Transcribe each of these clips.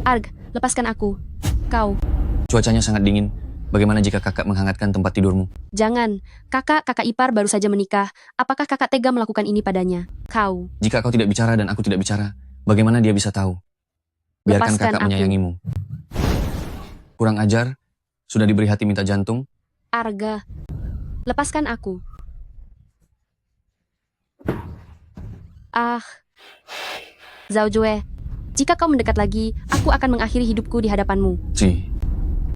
Arg, lepaskan aku. Kau. Cuacanya sangat dingin. Bagaimana jika kakak menghangatkan tempat tidurmu? Jangan. Kakak ipar baru saja menikah. Apakah kakak tega melakukan ini padanya? Kau. Jika kau tidak bicara dan aku tidak bicara, bagaimana dia bisa tahu? Biarkan Lepaskan kakak aku. menyayangimu. Kurang ajar, sudah diberi hati minta jantung. Arga. Lepaskan aku. Ah. Zhao Jue. Jika kau mendekat lagi, aku akan mengakhiri hidupku di hadapanmu. Si,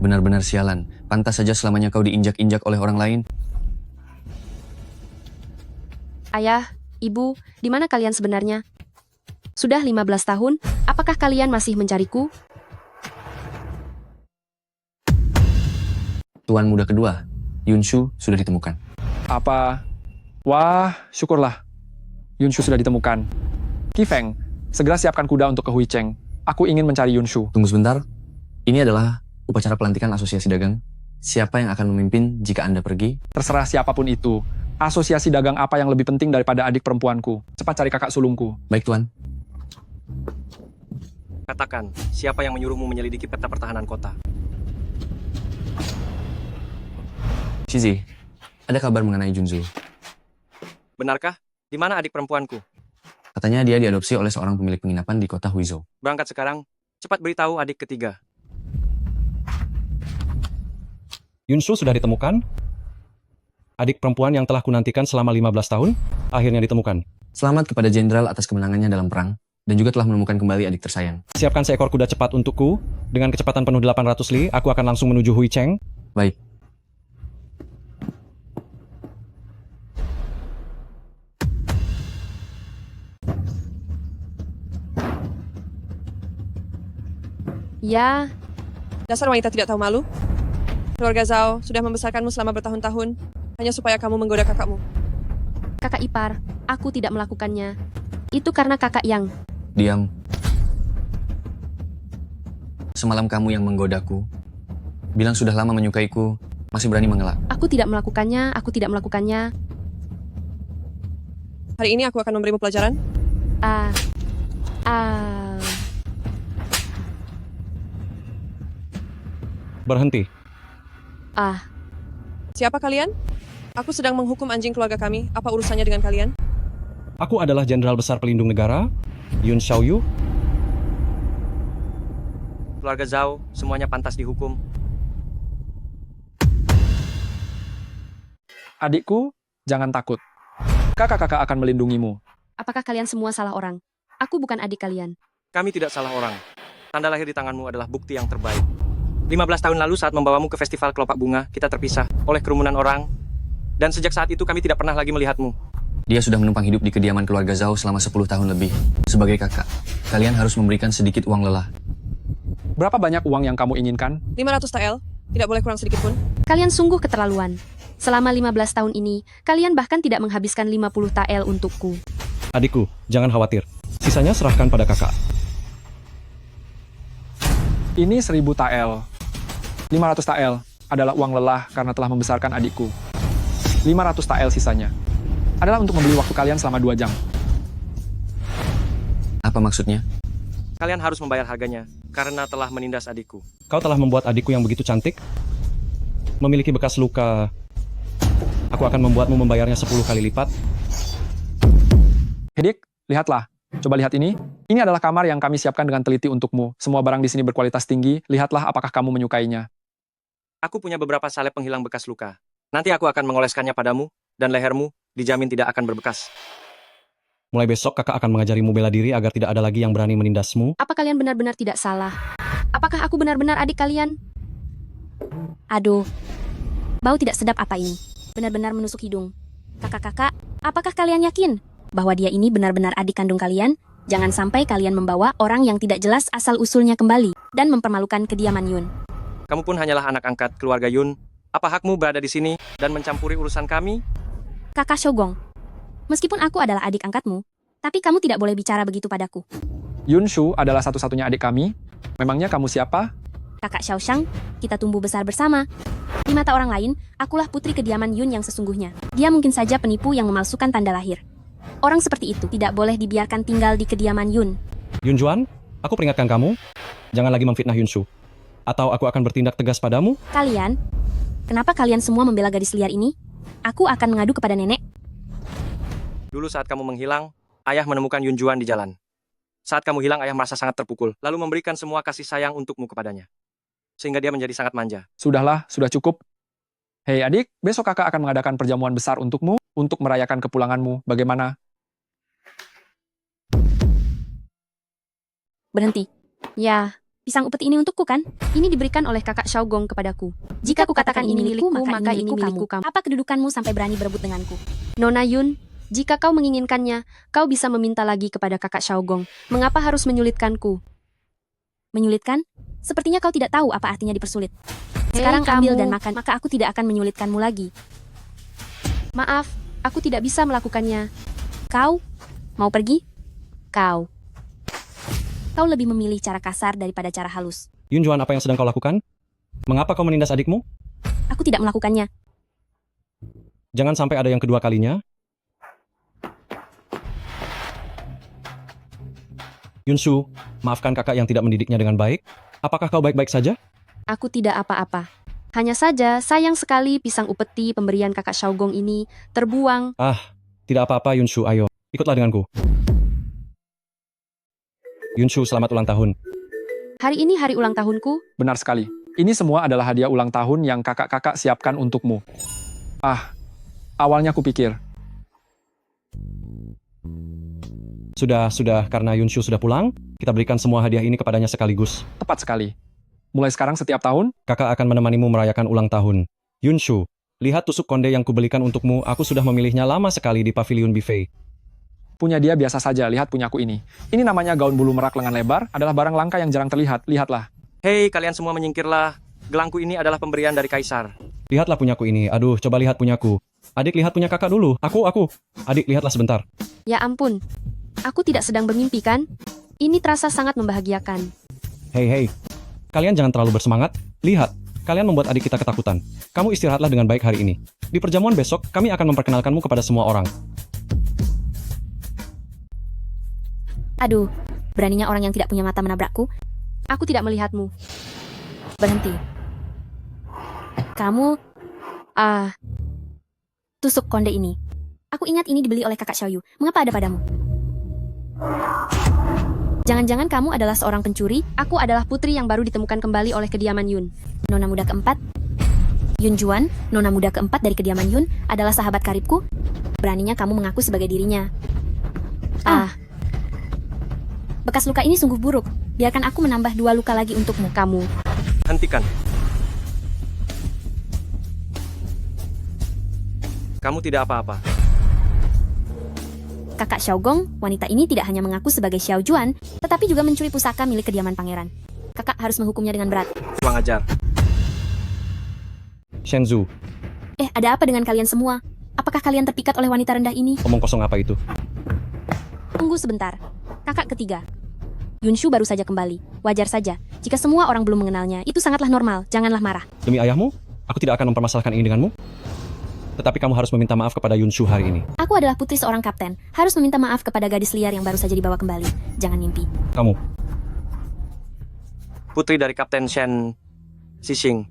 benar-benar sialan. Pantas saja selamanya kau diinjak-injak oleh orang lain. Ayah, ibu, di mana kalian sebenarnya? Sudah 15 tahun, apakah kalian masih mencariku? Tuan muda kedua, Yunshu, sudah ditemukan. Apa? Wah, syukurlah. Yunshu sudah ditemukan. Kifeng, segera siapkan kuda untuk ke Huicheng. Aku ingin mencari Yunshu. Tunggu sebentar. Ini adalah upacara pelantikan asosiasi dagang. Siapa yang akan memimpin jika Anda pergi? Terserah siapapun itu. Asosiasi dagang apa yang lebih penting daripada adik perempuanku? Cepat cari kakak sulungku. Baik, Tuan. Katakan, siapa yang menyuruhmu menyelidiki peta pertahanan kota? Shizi, ada kabar mengenai Junzu. Benarkah? Di mana adik perempuanku? Katanya dia diadopsi oleh seorang pemilik penginapan di kota Huizhou. Berangkat sekarang, cepat beritahu adik ketiga. Yunshu sudah ditemukan? Adik perempuan yang telah kunantikan selama 15 tahun, akhirnya ditemukan. Selamat kepada jenderal atas kemenangannya dalam perang, dan juga telah menemukan kembali adik tersayang. Siapkan seekor kuda cepat untukku. Dengan kecepatan penuh 800 li, aku akan langsung menuju Huicheng. Baik. Ya, Dasar wanita tidak tahu malu. Keluarga Zhao sudah membesarkanmu selama bertahun-tahun, hanya supaya kamu menggoda kakakmu. kakak ipar, aku tidak melakukannya. Itu karena kakak yang... Diam. Semalam kamu yang menggodaku. Bilang sudah lama menyukaiku, masih berani mengelak. Aku tidak melakukannya, aku tidak melakukannya. Hari ini aku akan memberimu pelajaran. Ah... Berhenti. Siapa kalian? Aku sedang menghukum anjing keluarga kami. Apa urusannya dengan kalian? Aku adalah Jenderal Besar Pelindung Negara, Yun Xiaoyu. Keluarga Zhao, semuanya pantas dihukum. Adikku, jangan takut. Kakak-kakak akan melindungimu. Apakah kalian semua salah orang? Aku bukan adik kalian. Kami tidak salah orang. Tanda lahir di tanganmu adalah bukti yang terbaik. 15 tahun lalu saat membawamu ke festival kelopak bunga, kita terpisah oleh kerumunan orang. Dan sejak saat itu kami tidak pernah lagi melihatmu. Dia sudah menumpang hidup di kediaman keluarga Zhao selama 10 tahun lebih. Sebagai kakak, kalian harus memberikan sedikit uang lelah. Berapa banyak uang yang kamu inginkan? 500 TL, tidak boleh kurang sedikit pun. Kalian sungguh keterlaluan. Selama 15 tahun ini, kalian bahkan tidak menghabiskan 50 TL untukku. Adikku, jangan khawatir. Sisanya serahkan pada kakak. Ini 1000 TL. 500 TL adalah uang lelah karena telah membesarkan adikku. 500 TL sisanya adalah untuk membeli waktu kalian selama 2 jam. Apa maksudnya? Kalian harus membayar harganya, karena telah menindas adikku. Kau telah membuat adikku yang begitu cantik, memiliki bekas luka. Aku akan membuatmu membayarnya 10 kali lipat. Hedik, lihatlah. Coba lihat ini. Ini adalah kamar yang kami siapkan dengan teliti untukmu. Semua barang di sini berkualitas tinggi. Lihatlah apakah kamu menyukainya. Aku punya beberapa salep penghilang bekas luka. Nanti aku akan mengoleskannya padamu, dan lehermu dijamin tidak akan berbekas. Mulai besok kakak akan mengajarimu bela diri agar tidak ada lagi yang berani menindasmu. Apa kalian benar-benar tidak salah? Apakah aku benar-benar adik kalian? Aduh, bau tidak sedap apa ini? Benar-benar menusuk hidung. Kakak-kakak, apakah kalian yakin bahwa dia ini benar-benar adik kandung kalian? Jangan sampai kalian membawa orang yang tidak jelas asal-usulnya kembali dan mempermalukan kediaman Yun. Kamu pun hanyalah anak angkat keluarga Yun. Apa hakmu berada di sini dan mencampuri urusan kami? Kakak Shogong, meskipun aku adalah adik angkatmu, tapi kamu tidak boleh bicara begitu padaku. Yunshu adalah satu-satunya adik kami. Memangnya kamu siapa? Kakak Xiaoshang, kita tumbuh besar bersama. Di mata orang lain, akulah putri kediaman Yun yang sesungguhnya. Dia mungkin saja penipu yang memalsukan tanda lahir. Orang seperti itu tidak boleh dibiarkan tinggal di kediaman Yun. Yun Juan, aku peringatkan kamu. Jangan lagi memfitnah Yunshu. Atau aku akan bertindak tegas padamu. Kalian? Kenapa kalian semua membela gadis liar ini? Aku akan mengadu kepada nenek. Dulu saat kamu menghilang, ayah menemukan Yunjuan di jalan. Saat kamu hilang, ayah merasa sangat terpukul, lalu memberikan semua kasih sayang untukmu kepadanya. Sehingga dia menjadi sangat manja. Sudahlah, sudah cukup. Hei adik, besok kakak akan mengadakan perjamuan besar untukmu, untuk merayakan kepulanganmu. Bagaimana? Berhenti. Ya, pisang upeti ini untukku kan? Ini diberikan oleh kakak Xiaogong kepadaku. Jika kukatakan ini milikku, maka ini milikku kamu. Apa kedudukanmu sampai berani berebut denganku? Nona Yun, jika kau menginginkannya, kau bisa meminta lagi kepada kakak Xiaogong. Mengapa harus menyulitkanku? Menyulitkan? Sepertinya kau tidak tahu apa artinya dipersulit. Sekarang ambil dan makan, maka aku tidak akan menyulitkanmu lagi. Maaf, aku tidak bisa melakukannya. Kau? Mau pergi? Kau lebih memilih cara kasar daripada cara halus. Yunjuan, apa yang sedang kau lakukan? Mengapa kau menindas adikmu? Aku tidak melakukannya. Jangan sampai ada yang kedua kalinya. Yunshu, maafkan kakak yang tidak mendidiknya dengan baik. Apakah kau baik-baik saja? Aku tidak apa-apa. Hanya saja sayang sekali pisang upeti pemberian kakak Xiaogong ini terbuang. Tidak apa-apa Yunshu, ayo. Ikutlah denganku. Yunshu, selamat ulang tahun. Hari ini hari ulang tahunku. Benar sekali. Ini semua adalah hadiah ulang tahun yang kakak-kakak siapkan untukmu. Awalnya kupikir. Sudah, karena Yunshu sudah pulang, kita berikan semua hadiah ini kepadanya sekaligus. Tepat sekali. Mulai sekarang setiap tahun, Kakak akan menemanimu merayakan ulang tahun. Yunshu, lihat tusuk konde yang kubelikan untukmu, aku sudah memilihnya lama sekali di pavilion buffet. punya dia biasa saja, lihat punyaku ini. Ini namanya gaun bulu merak lengan lebar, adalah barang langka yang jarang terlihat, lihatlah. Hei, kalian semua menyingkirlah. Gelangku ini adalah pemberian dari Kaisar. Lihatlah punyaku ini, aduh, coba lihat punyaku. Adik, lihat punya kakak dulu. Aku. Adik, lihatlah sebentar. Ya ampun, aku tidak sedang bermimpi kan? Ini terasa sangat membahagiakan. Hei, kalian jangan terlalu bersemangat. Lihat, kalian membuat adik kita ketakutan. Kamu istirahatlah dengan baik hari ini. Di perjamuan besok, kami akan memperkenalkanmu kepada semua orang. Aduh, beraninya orang yang tidak punya mata menabrakku. Aku tidak melihatmu. Berhenti. Kamu, tusuk konde ini. Aku ingat ini dibeli oleh kakak Xiaoyu. Mengapa ada padamu? Jangan-jangan kamu adalah seorang pencuri? Aku adalah putri yang baru ditemukan kembali oleh kediaman Yun. Nona muda keempat, Yun Juan, nona muda keempat dari kediaman Yun, adalah sahabat karibku. Beraninya kamu mengaku sebagai dirinya. Bekas luka ini sungguh buruk. Biarkan aku menambah 2 luka lagi untukmu, kamu. Hentikan. Kamu tidak apa-apa. Kakak Xiaogong, wanita ini tidak hanya mengaku sebagai Xiao Juan, tetapi juga mencuri pusaka milik kediaman pangeran. Kakak harus menghukumnya dengan berat. Kurang ajar. Shenzhou, Ada apa dengan kalian semua? Apakah kalian terpikat oleh wanita rendah ini? omong kosong apa itu? Tunggu sebentar. Kakak ketiga. Yunshu baru saja kembali. Wajar saja. Jika semua orang belum mengenalnya, itu sangatlah normal. Janganlah marah. Demi ayahmu, aku tidak akan mempermasalahkan ini denganmu. Tetapi kamu harus meminta maaf kepada Yunshu hari ini. Aku adalah putri seorang kapten. Harus meminta maaf kepada gadis liar yang baru saja dibawa kembali. Jangan mimpi. Kamu, Putri dari Kapten Shen Xixing.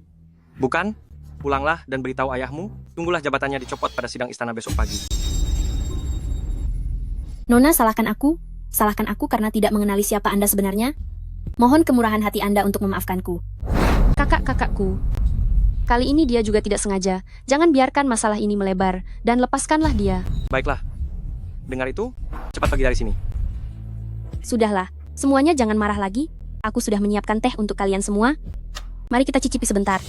Bukan? Pulanglah dan beritahu ayahmu. Tunggulah jabatannya dicopot pada sidang istana besok pagi. Nona, salahkan aku. Salahkan aku karena tidak mengenali siapa Anda sebenarnya. Mohon kemurahan hati Anda untuk memaafkanku. Kakak-kakakku. Kali ini dia juga tidak sengaja. Jangan biarkan masalah ini melebar. Dan lepaskanlah dia. Baiklah. Dengar itu, cepat pergi dari sini. Sudahlah. Semuanya jangan marah lagi. Aku sudah menyiapkan teh untuk kalian semua. Mari kita cicipi sebentar.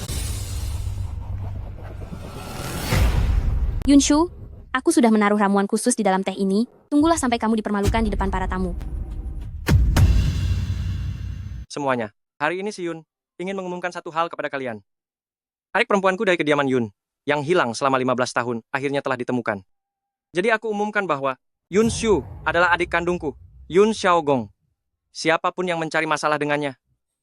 Yunshu, aku sudah menaruh ramuan khusus di dalam teh ini. Tunggulah sampai kamu dipermalukan di depan para tamu. Semuanya. Hari ini si Yun ingin mengumumkan satu hal kepada kalian. Adik perempuanku dari kediaman Yun, yang hilang selama 15 tahun, akhirnya telah ditemukan. Jadi aku umumkan bahwa Yun Shu adalah adik kandungku, Yun Xiaogong. Siapapun yang mencari masalah dengannya,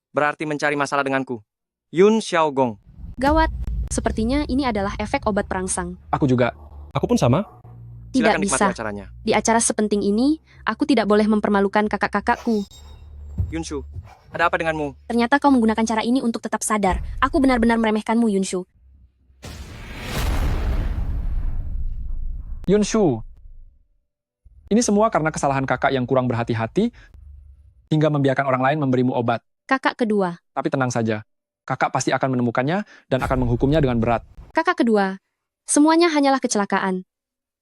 berarti mencari masalah denganku. Yun Xiaogong. Gawat, sepertinya ini adalah efek obat perangsang. Aku juga. aku pun sama. Tidak Silakan nikmati bisa. acaranya. Di acara sepenting ini, aku tidak boleh mempermalukan kakak-kakakku. Yun Shu, Ada apa denganmu? Ternyata kau menggunakan cara ini untuk tetap sadar. Aku benar-benar meremehkanmu, Yunshu. Yunshu, ini semua karena kesalahan kakak yang kurang berhati-hati hingga membiarkan orang lain memberimu obat. Kakak kedua. Tapi tenang saja, kakak pasti akan menemukannya dan akan menghukumnya dengan berat. Kakak kedua. Semuanya hanyalah kecelakaan.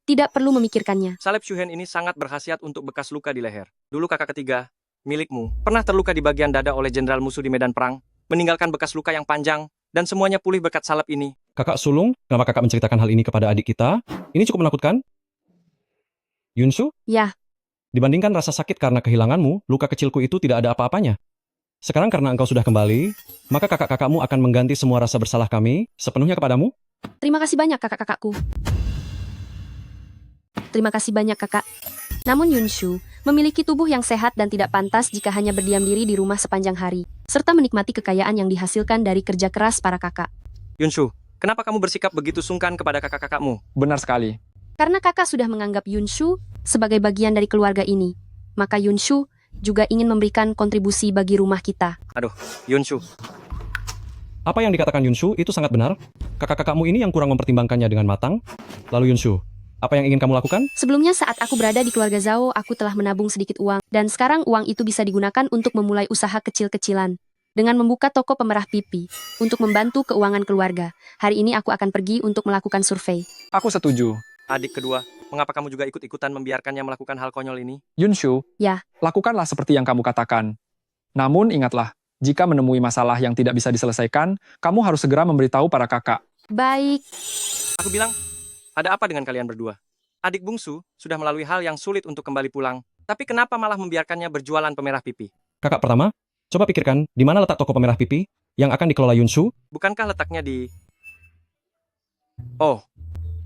Tidak perlu memikirkannya. Salep Shuhen ini sangat berkhasiat untuk bekas luka di leher. Dulu kakak ketiga, milikmu, pernah terluka di bagian dada oleh jenderal musuh di medan perang, meninggalkan bekas luka yang panjang, dan semuanya pulih berkat salep ini. Kakak sulung, kenapa kakak menceritakan hal ini kepada adik kita? Ini cukup menakutkan. Yunshu, Ya, dibandingkan rasa sakit karena kehilanganmu, luka kecilku itu tidak ada apa-apanya. Sekarang karena engkau sudah kembali, maka kakak-kakakmu akan mengganti semua rasa bersalah kami sepenuhnya kepadamu. terima kasih banyak kakak-kakakku. Terima kasih banyak kakak. Namun Yunshu memiliki tubuh yang sehat dan tidak pantas jika hanya berdiam diri di rumah sepanjang hari, serta menikmati kekayaan yang dihasilkan dari kerja keras para kakak. Yunshu, kenapa kamu bersikap begitu sungkan kepada kakak-kakakmu? Benar sekali. Karena kakak sudah menganggap Yunshu sebagai bagian dari keluarga ini, maka Yunshu juga ingin memberikan kontribusi bagi rumah kita. Yunshu, Apa yang dikatakan Yunshu itu sangat benar. Kakak-kakakmu ini yang kurang mempertimbangkannya dengan matang. Lalu Yunshu, apa yang ingin kamu lakukan? Sebelumnya saat aku berada di keluarga Zhao, aku telah menabung sedikit uang, dan sekarang uang itu bisa digunakan untuk memulai usaha kecil-kecilan. Dengan membuka toko pemerah pipi, untuk membantu keuangan keluarga. Hari ini aku akan pergi untuk melakukan survei. Aku setuju. adik kedua, mengapa kamu juga ikut-ikutan membiarkannya melakukan hal konyol ini? Yunshu, Ya. lakukanlah seperti yang kamu katakan. Namun ingatlah, jika menemui masalah yang tidak bisa diselesaikan, kamu harus segera memberitahu para kakak. Baik, Aku bilang, ada apa dengan kalian berdua? Adik bungsu sudah melalui hal yang sulit untuk kembali pulang, tapi kenapa malah membiarkannya berjualan pemerah pipi? Kakak pertama, coba pikirkan di mana letak toko pemerah pipi yang akan dikelola Yunshu. Bukankah letaknya di... Oh,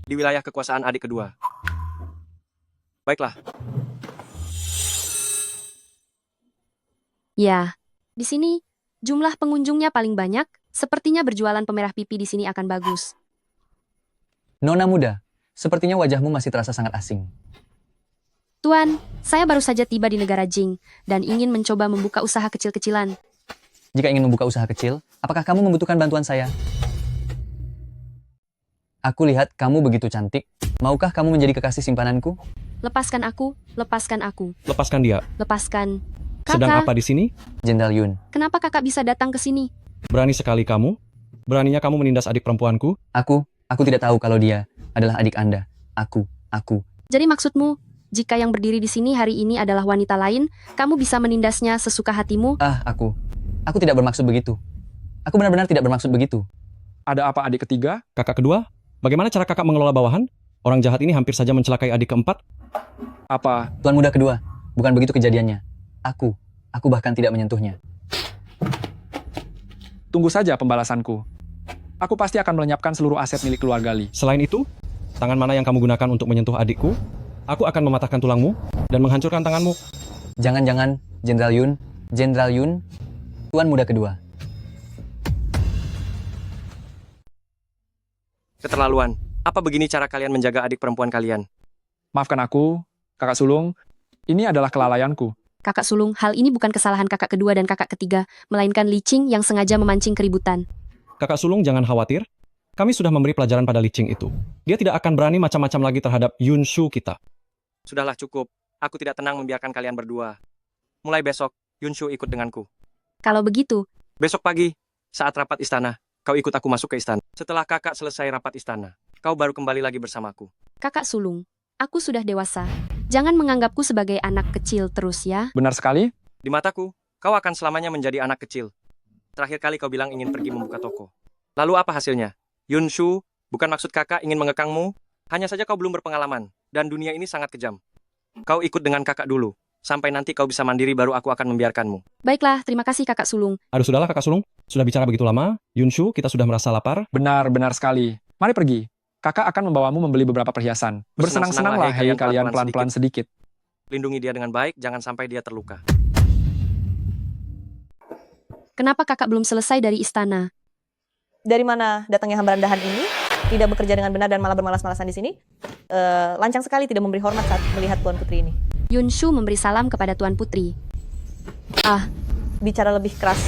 di wilayah kekuasaan adik kedua. Baiklah, ya. Di sini, jumlah pengunjungnya paling banyak, sepertinya berjualan pemerah pipi di sini akan bagus. Nona muda, sepertinya wajahmu masih terasa sangat asing. Tuan, saya baru saja tiba di negara Jing, dan ingin mencoba membuka usaha kecil-kecilan. Jika ingin membuka usaha kecil, apakah kamu membutuhkan bantuan saya? Aku lihat kamu begitu cantik. Maukah kamu menjadi kekasih simpananku? Lepaskan aku, lepaskan aku, Lepaskan dia. lepaskan. Sedang Kakak, apa di sini? Jenderal Yun, kenapa kakak bisa datang ke sini? Berani sekali kamu. Beraninya kamu menindas adik perempuanku. aku tidak tahu kalau dia adalah adik Anda. Aku. Jadi maksudmu, jika yang berdiri di sini hari ini adalah wanita lain, kamu bisa menindasnya sesuka hatimu? Aku tidak bermaksud begitu. Aku benar-benar tidak bermaksud begitu. Ada apa adik ketiga? Kakak kedua, bagaimana cara kakak mengelola bawahan? Orang jahat ini hampir saja mencelakai adik keempat. Apa? Tuan muda kedua, bukan begitu kejadiannya. Aku bahkan tidak menyentuhnya. Tunggu saja pembalasanku. Aku pasti akan melenyapkan seluruh aset milik keluarga Li. Selain itu, tangan mana yang kamu gunakan untuk menyentuh adikku? Aku akan mematahkan tulangmu dan menghancurkan tanganmu. Jangan-jangan, Jenderal Yun, Tuan muda kedua. Keterlaluan. Apa begini cara kalian menjaga adik perempuan kalian? Maafkan aku, kakak sulung. Ini adalah kelalaianku. Kakak sulung, hal ini bukan kesalahan kakak kedua dan kakak ketiga, melainkan Li Qing yang sengaja memancing keributan. Kakak sulung jangan khawatir. Kami sudah memberi pelajaran pada Li Qing itu. Dia tidak akan berani macam-macam lagi terhadap Yunshu kita. Sudahlah cukup. Aku tidak tenang membiarkan kalian berdua. Mulai besok, Yunshu ikut denganku. Kalau begitu, Besok pagi, saat rapat istana, kau ikut aku masuk ke istana. Setelah kakak selesai rapat istana, kau baru kembali lagi bersamaku. kakak sulung, aku sudah dewasa. Jangan menganggapku sebagai anak kecil terus ya. Benar sekali? Di mataku, kau akan selamanya menjadi anak kecil. Terakhir kali kau bilang ingin pergi membuka toko. Lalu apa hasilnya? Yunshu, bukan maksud kakak ingin mengekangmu, hanya saja kau belum berpengalaman, dan dunia ini sangat kejam. Kau ikut dengan kakak dulu, sampai nanti kau bisa mandiri baru aku akan membiarkanmu. Baiklah, terima kasih kakak sulung. Aduh sudahlah kakak sulung. Sudah bicara begitu lama. Yunshu, kita sudah merasa lapar. Benar sekali. Mari pergi. Kakak akan membawamu membeli beberapa perhiasan. Bersenang-senanglah, hei kalian pelan-pelan sedikit. Lindungi dia dengan baik, jangan sampai dia terluka. Kenapa kakak belum selesai dari istana? Dari mana datangnya hambaran dahan ini? Tidak bekerja dengan benar dan malah bermalas-malasan di sini? Lancang sekali tidak memberi hormat saat melihat Tuan Putri ini. Yunshu memberi salam kepada Tuan Putri. Ah, bicara lebih keras.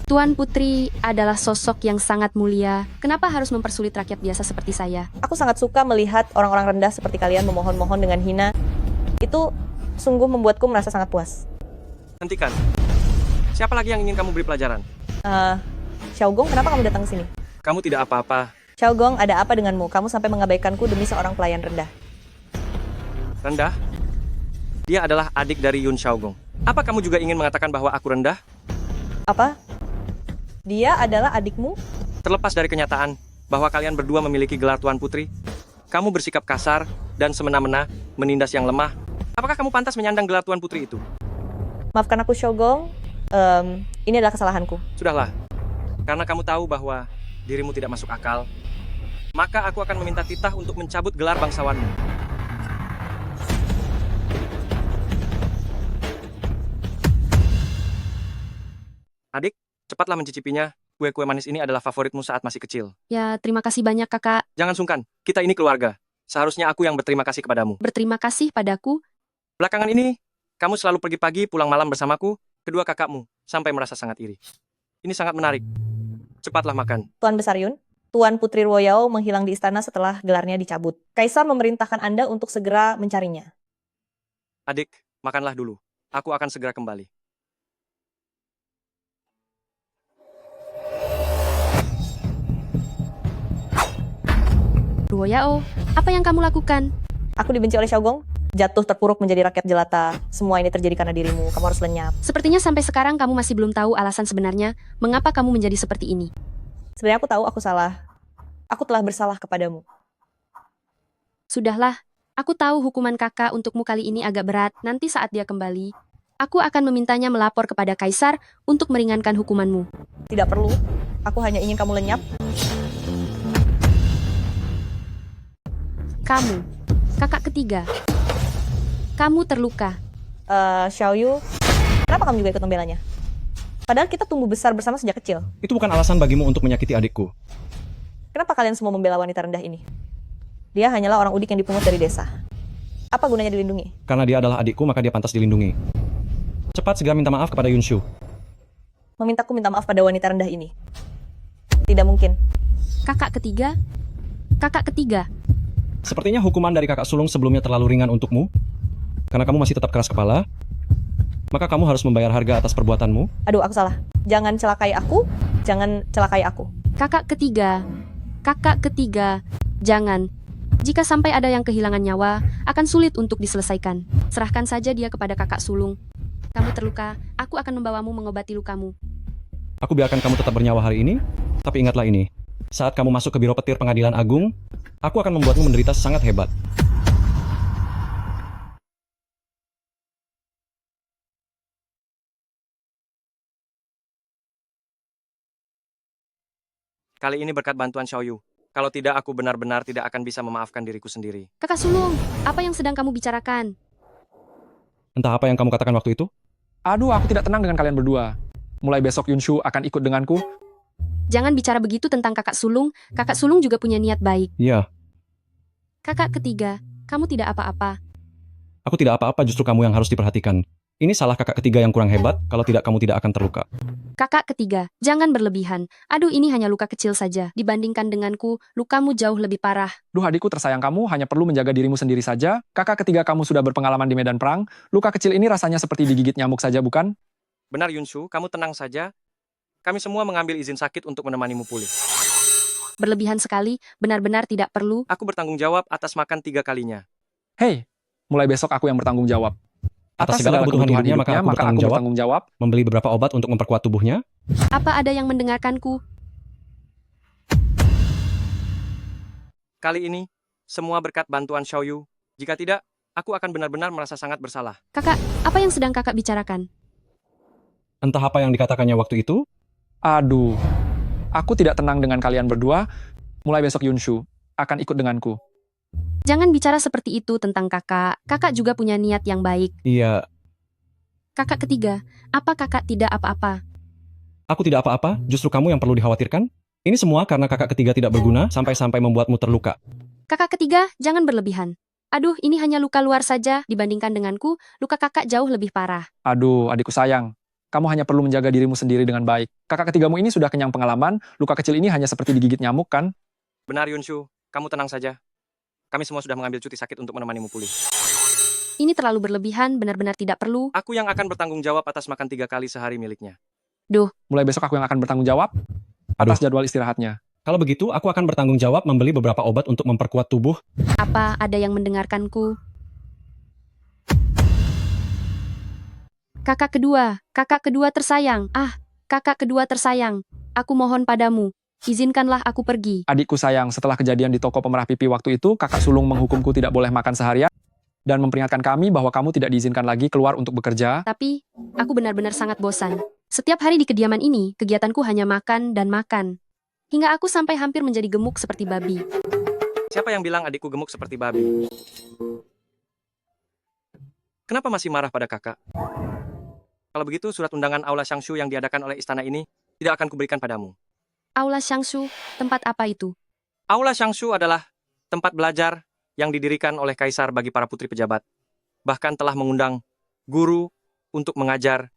Tuan Putri adalah sosok yang sangat mulia. Kenapa harus mempersulit rakyat biasa seperti saya? Aku sangat suka melihat orang-orang rendah seperti kalian memohon-mohon dengan hina. Itu sungguh membuatku merasa sangat puas. Hentikan. Siapa lagi yang ingin kamu beri pelajaran? Xiaogong, kenapa kamu datang ke sini? Kamu tidak apa-apa. Xiaogong, ada apa denganmu? Kamu sampai mengabaikanku demi seorang pelayan rendah. Rendah? Dia adalah adik dari Yun Xiaogong. Apa kamu juga ingin mengatakan bahwa aku rendah? Apa? Dia adalah adikmu? Terlepas dari kenyataan bahwa kalian berdua memiliki gelar Tuan Putri, kamu bersikap kasar dan semena-mena menindas yang lemah. Apakah kamu pantas menyandang gelar Tuan Putri itu? Maafkan aku, Xiaogong. Ini adalah kesalahanku. Sudahlah. Karena kamu tahu bahwa dirimu tidak masuk akal, maka aku akan meminta titah untuk mencabut gelar bangsawanmu. Adik, cepatlah mencicipinya. Kue-kue manis ini adalah favoritmu saat masih kecil. Ya, terima kasih banyak kakak. Jangan sungkan, kita ini keluarga. Seharusnya aku yang berterima kasih kepadamu. Berterima kasih padaku. Belakangan ini, kamu selalu pergi pagi pulang malam bersamaku, kedua kakakmu, sampai merasa sangat iri. Ini sangat menarik. Cepatlah makan. Tuan Besar Yun, Tuan Putri Ruoyao menghilang di istana setelah gelarnya dicabut. Kaisar memerintahkan Anda untuk segera mencarinya. Adik, makanlah dulu. Aku akan segera kembali. Ruoyao, apa yang kamu lakukan? Aku dibenci oleh Xiaogong, jatuh terpuruk menjadi rakyat jelata. Semua ini terjadi karena dirimu, kamu harus lenyap. Sepertinya sampai sekarang kamu masih belum tahu alasan sebenarnya mengapa kamu menjadi seperti ini. Sebenarnya aku tahu aku salah. Aku telah bersalah kepadamu. Sudahlah, aku tahu hukuman kakak untukmu kali ini agak berat. Nanti saat dia kembali, aku akan memintanya melapor kepada Kaisar untuk meringankan hukumanmu. Tidak perlu, aku hanya ingin kamu lenyap. Kamu, kakak ketiga. Kamu terluka. Xiaoyu, kenapa kamu juga ikut membelanya? Padahal kita tumbuh besar bersama sejak kecil. Itu bukan alasan bagimu untuk menyakiti adikku. Kenapa kalian semua membela wanita rendah ini? Dia hanyalah orang udik yang dipungut dari desa. Apa gunanya dilindungi? Karena dia adalah adikku, maka dia pantas dilindungi. Cepat segera minta maaf kepada Yunshu. Memintaku minta maaf pada wanita rendah ini. Tidak mungkin. Kakak ketiga? Kakak ketiga. Sepertinya hukuman dari kakak sulung sebelumnya terlalu ringan untukmu. Karena kamu masih tetap keras kepala, maka kamu harus membayar harga atas perbuatanmu. Aduh, aku salah. Jangan celakai aku. Jangan celakai aku. Kakak ketiga. Kakak ketiga. Jangan. Jika sampai ada yang kehilangan nyawa, akan sulit untuk diselesaikan. Serahkan saja dia kepada kakak sulung. Kamu terluka, aku akan membawamu mengobati lukamu. Aku biarkan kamu tetap bernyawa hari ini, tapi ingatlah ini. Saat kamu masuk ke biro petir pengadilan agung, aku akan membuatmu menderita sangat hebat. Kali ini berkat bantuan Xiaoyu. Kalau tidak, aku benar-benar tidak akan bisa memaafkan diriku sendiri. Kakak sulung, apa yang sedang kamu bicarakan? Entah apa yang kamu katakan waktu itu. Aduh, aku tidak tenang dengan kalian berdua. Mulai besok Yunshu akan ikut denganku. Jangan bicara begitu tentang kakak sulung. Kakak sulung juga punya niat baik. Iya, Kakak ketiga, kamu tidak apa-apa. aku tidak apa-apa, justru kamu yang harus diperhatikan. Ini salah kakak ketiga yang kurang hebat, kalau tidak kamu tidak akan terluka. Kakak ketiga, jangan berlebihan. Aduh, ini hanya luka kecil saja. Dibandingkan denganku, lukamu jauh lebih parah. Duh, adikku tersayang, kamu hanya perlu menjaga dirimu sendiri saja. Kakak ketiga kamu sudah berpengalaman di medan perang. Luka kecil ini rasanya seperti digigit nyamuk saja, bukan? Benar Yunshu, kamu tenang saja. Kami semua mengambil izin sakit untuk menemanimu pulih. Berlebihan sekali, benar-benar tidak perlu. Aku bertanggung jawab atas makan 3 kalinya. Hei, mulai besok aku yang bertanggung jawab. Atas segala kebutuhan hidupnya, maka aku bertanggung jawab. Membeli beberapa obat untuk memperkuat tubuhnya. Apa ada yang mendengarkanku? Kali ini, semua berkat bantuan Xiaoyu. Jika tidak, aku akan benar-benar merasa sangat bersalah. Kakak, apa yang sedang kakak bicarakan? Entah apa yang dikatakannya waktu itu. Aduh, aku tidak tenang dengan kalian berdua. Mulai besok Yunshu akan ikut denganku. Jangan bicara seperti itu tentang kakak. Kakak juga punya niat yang baik. Iya, Kakak ketiga, apa kakak tidak apa-apa? aku tidak apa-apa, justru kamu yang perlu dikhawatirkan. Ini semua karena kakak ketiga tidak berguna, sampai-sampai membuatmu terluka. Kakak ketiga, jangan berlebihan. Aduh, ini hanya luka luar saja. Dibandingkan denganku, luka kakak jauh lebih parah. Aduh, adikku sayang. Kamu hanya perlu menjaga dirimu sendiri dengan baik. Kakak ketigamu ini sudah kenyang pengalaman, luka kecil ini hanya seperti digigit nyamuk kan? Benar Yunshu, kamu tenang saja. Kami semua sudah mengambil cuti sakit untuk menemanimu pulih. Ini terlalu berlebihan, benar-benar tidak perlu. Aku yang akan bertanggung jawab atas makan 3 kali sehari miliknya. Mulai besok aku yang akan bertanggung jawab atas jadwal istirahatnya. Kalau begitu, aku akan bertanggung jawab membeli beberapa obat untuk memperkuat tubuh. Apa ada yang mendengarkanku? Kakak kedua tersayang. Kakak kedua tersayang. Aku mohon padamu, izinkanlah aku pergi. Adikku sayang, setelah kejadian di toko pemerah pipi waktu itu, kakak sulung menghukumku tidak boleh makan seharian dan memperingatkan kami bahwa kamu tidak diizinkan lagi keluar untuk bekerja. Tapi, aku benar-benar sangat bosan. Setiap hari di kediaman ini, kegiatanku hanya makan dan makan. Hingga aku sampai hampir menjadi gemuk seperti babi. Siapa yang bilang adikku gemuk seperti babi? Kenapa masih marah pada kakak? Kalau begitu, surat undangan Aula Shangshu yang diadakan oleh istana ini tidak akan kuberikan padamu. Aula Shangshu, tempat apa itu? Aula Shangshu adalah tempat belajar yang didirikan oleh kaisar bagi para putri pejabat. Bahkan telah mengundang guru untuk mengajar.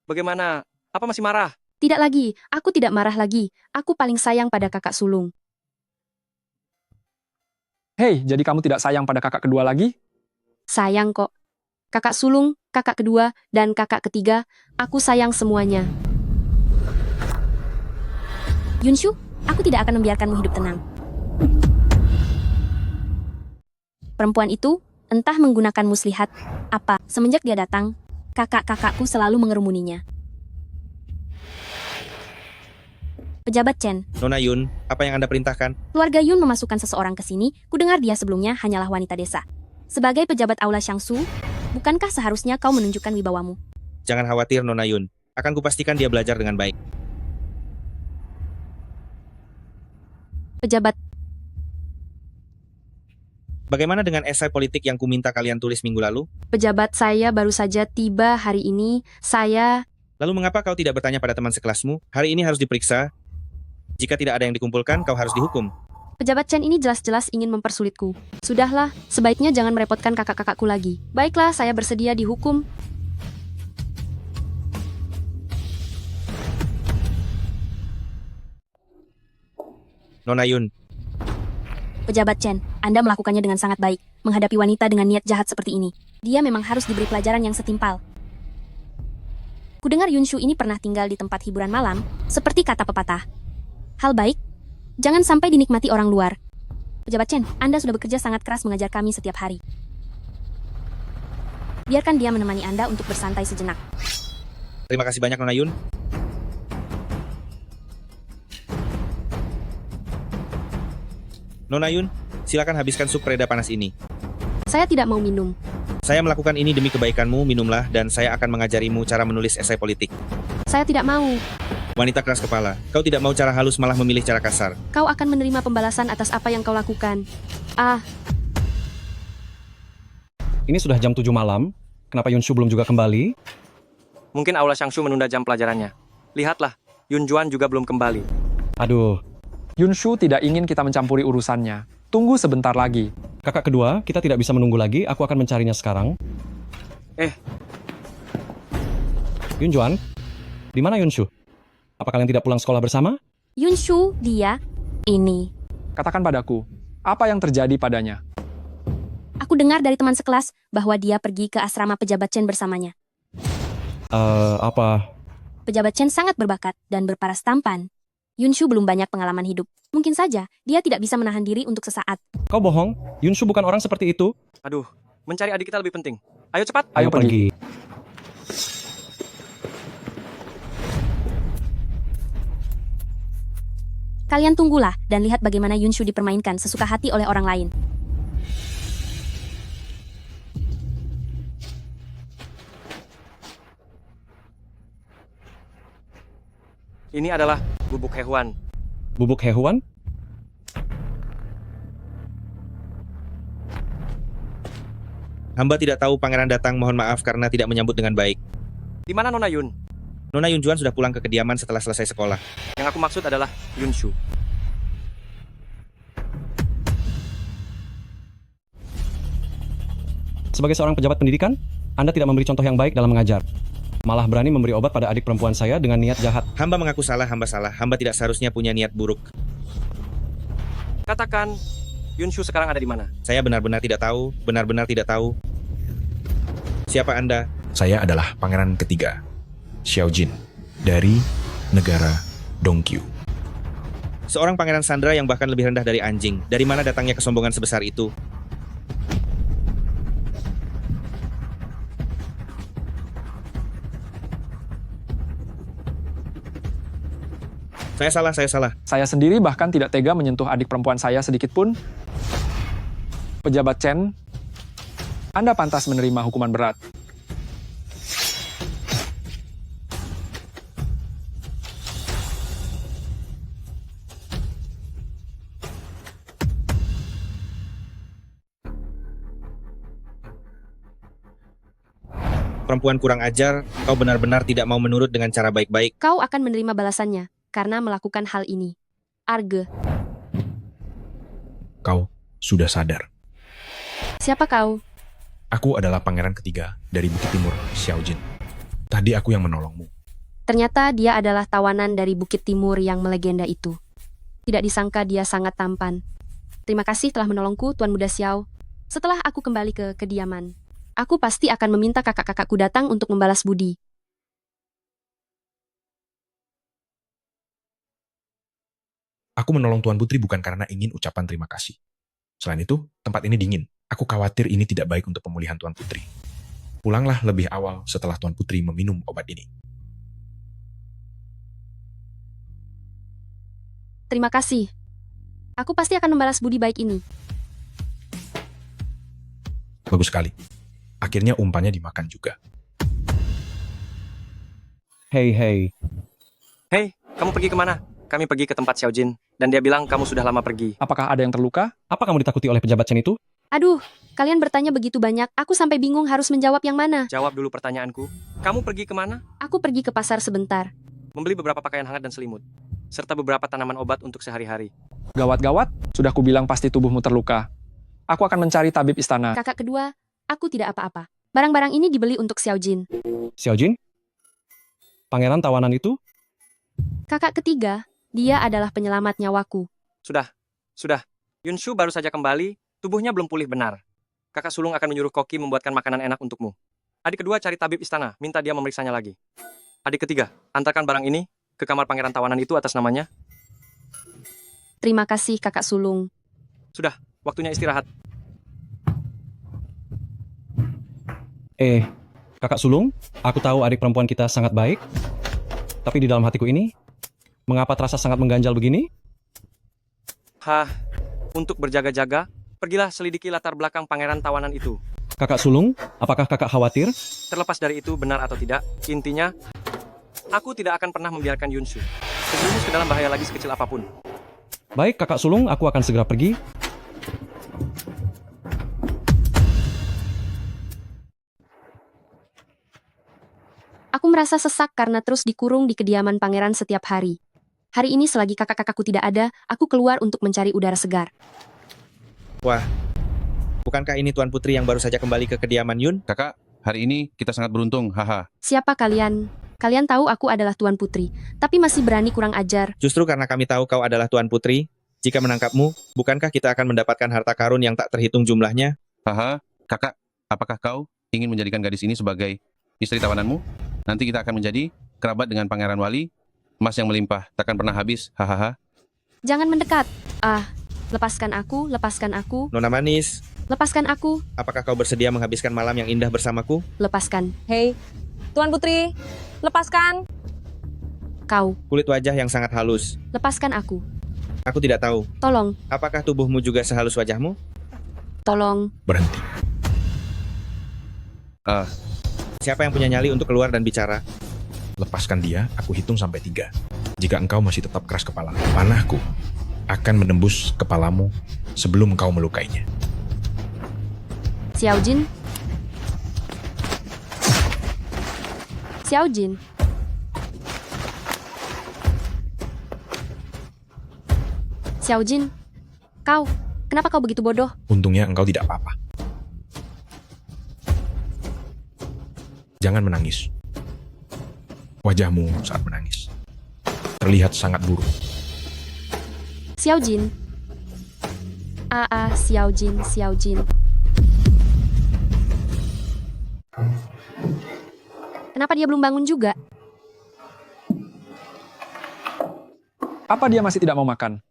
Bagaimana? Apa masih marah? Tidak lagi, aku tidak marah lagi. Aku paling sayang pada kakak sulung. Hei, jadi kamu tidak sayang pada kakak kedua lagi? Sayang kok. Kakak sulung, kakak kedua, dan kakak ketiga, aku sayang semuanya. Yunshu, aku tidak akan membiarkanmu hidup tenang. Perempuan itu, entah menggunakan muslihat, apa, semenjak dia datang, kakak-kakakku selalu mengerumuninya. Pejabat Chen, Nona Yun, apa yang Anda perintahkan? keluarga Yun memasukkan seseorang ke sini, kudengar dia sebelumnya hanyalah wanita desa. Sebagai pejabat Aula Shangshu, bukankah seharusnya kau menunjukkan wibawamu? Jangan khawatir, Nona Yun. Akan kupastikan dia belajar dengan baik. Pejabat, Bagaimana dengan esai politik yang kuminta kalian tulis minggu lalu? pejabat saya baru saja tiba hari ini, saya... Lalu mengapa kau tidak bertanya pada teman sekelasmu? Hari ini harus diperiksa. Jika tidak ada yang dikumpulkan, kau harus dihukum. Pejabat Chen ini jelas-jelas ingin mempersulitku. Sudahlah, sebaiknya jangan merepotkan kakak-kakakku lagi. Baiklah, saya bersedia dihukum. Nona Yun, Pejabat Chen, Anda melakukannya dengan sangat baik. Menghadapi wanita dengan niat jahat seperti ini. Dia memang harus diberi pelajaran yang setimpal. Kudengar Yunshu ini pernah tinggal di tempat hiburan malam, seperti kata pepatah. Hal baik, jangan sampai dinikmati orang luar. Pejabat Chen, Anda sudah bekerja sangat keras mengajar kami setiap hari. Biarkan dia menemani Anda untuk bersantai sejenak. terima kasih banyak Nona Yun. Nona Yun, silakan habiskan sup pereda panas ini. Saya tidak mau minum. Saya melakukan ini demi kebaikanmu, minumlah, dan saya akan mengajarimu cara menulis esai politik. Saya tidak mau. Wanita keras kepala, kau tidak mau cara halus malah memilih cara kasar. Kau akan menerima pembalasan atas apa yang kau lakukan. Ini sudah jam 7 malam. Kenapa Yunshu belum juga kembali? Mungkin Aula Shangshu menunda jam pelajarannya. Lihatlah, Yun Juan juga belum kembali. Aduh, Yunshu tidak ingin kita mencampuri urusannya. Tunggu sebentar lagi. kakak kedua, kita tidak bisa menunggu lagi. Aku akan mencarinya sekarang. Yunjuan, di mana Yunshu? Apa kalian tidak pulang sekolah bersama? Yunshu, dia, ini. Katakan padaku, apa yang terjadi padanya? Aku dengar dari teman sekelas bahwa dia pergi ke asrama pejabat Chen bersamanya. Apa? Pejabat Chen sangat berbakat dan berparas tampan. Yunshu belum banyak pengalaman hidup. Mungkin saja dia tidak bisa menahan diri untuk sesaat. Kau bohong? Yunshu bukan orang seperti itu. Aduh, mencari adik kita lebih penting. Ayo cepat. Ayo pergi. Kalian tunggulah dan lihat bagaimana Yunshu dipermainkan sesuka hati oleh orang lain. Ini adalah bubuk hewan. Bubuk hewan? Hamba tidak tahu pangeran datang, mohon maaf karena tidak menyambut dengan baik. Di mana Nona Yun? Nona Yun Juan sudah pulang ke kediaman setelah selesai sekolah. Yang aku maksud adalah Yunshu. Sebagai seorang pejabat pendidikan, Anda tidak memberi contoh yang baik dalam mengajar. Malah berani memberi obat pada adik perempuan saya dengan niat jahat. Hamba mengaku salah, hamba salah. Hamba tidak seharusnya punya niat buruk. Katakan, Yunshu sekarang ada di mana? Saya benar-benar tidak tahu, benar-benar tidak tahu. Siapa Anda? Saya adalah pangeran ketiga, Xiao Jin, dari negara Dongqiu. Seorang pangeran Sandra yang bahkan lebih rendah dari anjing. Dari mana datangnya kesombongan sebesar itu? Saya salah, saya salah. Saya sendiri bahkan tidak tega menyentuh adik perempuan saya sedikit pun. Pejabat Chen, Anda pantas menerima hukuman berat. Perempuan kurang ajar, kau benar-benar tidak mau menurut dengan cara baik-baik. Kau akan menerima balasannya karena melakukan hal ini. Arge, Kau sudah sadar. siapa kau? Aku adalah pangeran ketiga dari Bukit Timur, Xiao Jin. Tadi aku yang menolongmu. Ternyata dia adalah tawanan dari Bukit Timur yang melegenda itu. Tidak disangka dia sangat tampan. Terima kasih telah menolongku, Tuan Muda Xiao. Setelah aku kembali ke kediaman, aku pasti akan meminta kakak-kakakku datang untuk membalas budi. Aku menolong Tuan Putri bukan karena ingin ucapan terima kasih. Selain itu, tempat ini dingin. Aku khawatir ini tidak baik untuk pemulihan Tuan Putri. Pulanglah lebih awal setelah Tuan Putri meminum obat ini. Terima kasih. Aku pasti akan membalas budi baik ini. Bagus sekali. Akhirnya umpannya dimakan juga. Hei, hei. Hei, kamu pergi kemana? Kami pergi ke tempat Xiao Jin, dan dia bilang kamu sudah lama pergi. Apakah ada yang terluka? Apa kamu ditakuti oleh pejabat Chen itu? Aduh, kalian bertanya begitu banyak, aku sampai bingung harus menjawab yang mana. Jawab dulu pertanyaanku. Kamu pergi kemana? Aku pergi ke pasar sebentar. Membeli beberapa pakaian hangat dan selimut, serta beberapa tanaman obat untuk sehari-hari. Gawat-gawat, sudah kubilang pasti tubuhmu terluka. Aku akan mencari tabib istana. Kakak kedua, aku tidak apa-apa. Barang-barang ini dibeli untuk Xiao Jin. Xiao Jin? Pangeran tawanan itu? Kakak ketiga, dia adalah penyelamat nyawaku. Sudah. Yunshu baru saja kembali, tubuhnya belum pulih benar. Kakak sulung akan menyuruh koki membuatkan makanan enak untukmu. Adik kedua cari tabib istana, minta dia memeriksanya lagi. Adik ketiga, antarkan barang ini ke kamar pangeran tawanan itu atas namanya. Terima kasih kakak sulung. Sudah, waktunya istirahat. Kakak sulung, aku tahu adik perempuan kita sangat baik. Tapi di dalam hatiku ini, mengapa terasa sangat mengganjal begini? Untuk berjaga-jaga, pergilah selidiki latar belakang pangeran tawanan itu. Kakak sulung, apakah kakak khawatir? Terlepas dari itu benar atau tidak, intinya, aku tidak akan pernah membiarkan Yunshu terjerumus ke dalam bahaya lagi sekecil apapun. Baik, kakak sulung, aku akan segera pergi. Aku merasa sesak karena terus dikurung di kediaman pangeran setiap hari. Hari ini selagi kakak-kakakku tidak ada, aku keluar untuk mencari udara segar. Wah, bukankah ini Tuan Putri yang baru saja kembali ke kediaman Yun? Kakak, hari ini kita sangat beruntung, haha. Siapa kalian? Kalian tahu aku adalah Tuan Putri, tapi masih berani kurang ajar. Justru karena kami tahu kau adalah Tuan Putri, jika menangkapmu, bukankah kita akan mendapatkan harta karun yang tak terhitung jumlahnya? Haha, kakak, apakah kau ingin menjadikan gadis ini sebagai istri tawananmu? Nanti kita akan menjadi kerabat dengan Pangeran Wali, emas yang melimpah, takkan pernah habis, hahaha. Jangan mendekat. Lepaskan aku, lepaskan aku, Nona manis, lepaskan aku, apakah kau bersedia menghabiskan malam yang indah bersamaku? lepaskan. Hei, Tuan Putri, lepaskan. Kau, Kulit wajah yang sangat halus. lepaskan aku. Aku tidak tahu, Tolong, apakah tubuhmu juga sehalus wajahmu? tolong. Berhenti. Siapa yang punya nyali untuk keluar dan bicara? Lepaskan dia, aku hitung sampai 3. Jika engkau masih tetap keras kepala, panahku akan menembus kepalamu sebelum engkau melukainya. Xiao Jin. Xiao Jin. Xiao Jin. Kenapa kau begitu bodoh? Untungnya engkau tidak apa-apa. Jangan menangis. Wajahmu saat menangis terlihat sangat buruk. Xiao Jin. Xiao Jin, Xiao Jin. Kenapa dia belum bangun juga? Apa dia masih tidak mau makan?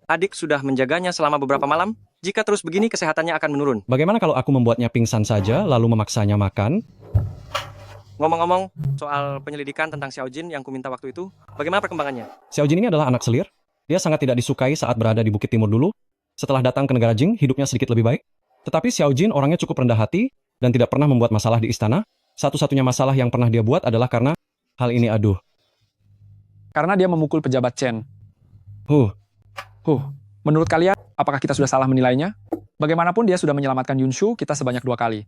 Adik sudah menjaganya selama beberapa malam. Jika terus begini, kesehatannya akan menurun. Bagaimana kalau aku membuatnya pingsan saja, lalu memaksanya makan? Ngomong-ngomong soal penyelidikan tentang Xiao Jin yang kuminta waktu itu, bagaimana perkembangannya? Xiao Jin ini adalah anak selir. Dia sangat tidak disukai saat berada di Bukit Timur dulu. Setelah datang ke negara Jing, hidupnya sedikit lebih baik. Tetapi Xiao Jin orangnya cukup rendah hati dan tidak pernah membuat masalah di istana. Satu-satunya masalah yang pernah dia buat adalah karena hal ini. Karena dia memukul pejabat Chen. Huh, Menurut kalian, apakah kita sudah salah menilainya? Bagaimanapun dia sudah menyelamatkan Yunshu kita sebanyak 2 kali.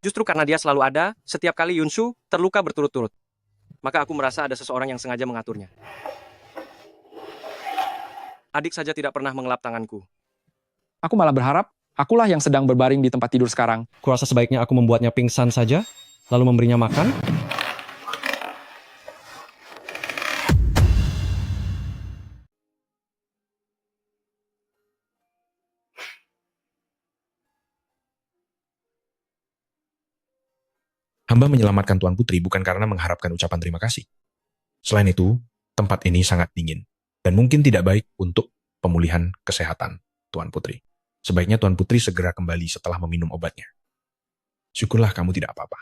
Justru karena dia selalu ada, setiap kali Yunshu terluka berturut-turut. Maka aku merasa ada seseorang yang sengaja mengaturnya. Adik saja tidak pernah mengelap tanganku. Aku malah berharap, akulah yang sedang berbaring di tempat tidur sekarang. kurasa sebaiknya aku membuatnya pingsan saja, lalu memberinya makan. Hamba menyelamatkan Tuan Putri bukan karena mengharapkan ucapan terima kasih. Selain itu, tempat ini sangat dingin dan mungkin tidak baik untuk pemulihan kesehatan Tuan Putri. Sebaiknya Tuan Putri segera kembali setelah meminum obatnya. Syukurlah kamu tidak apa-apa.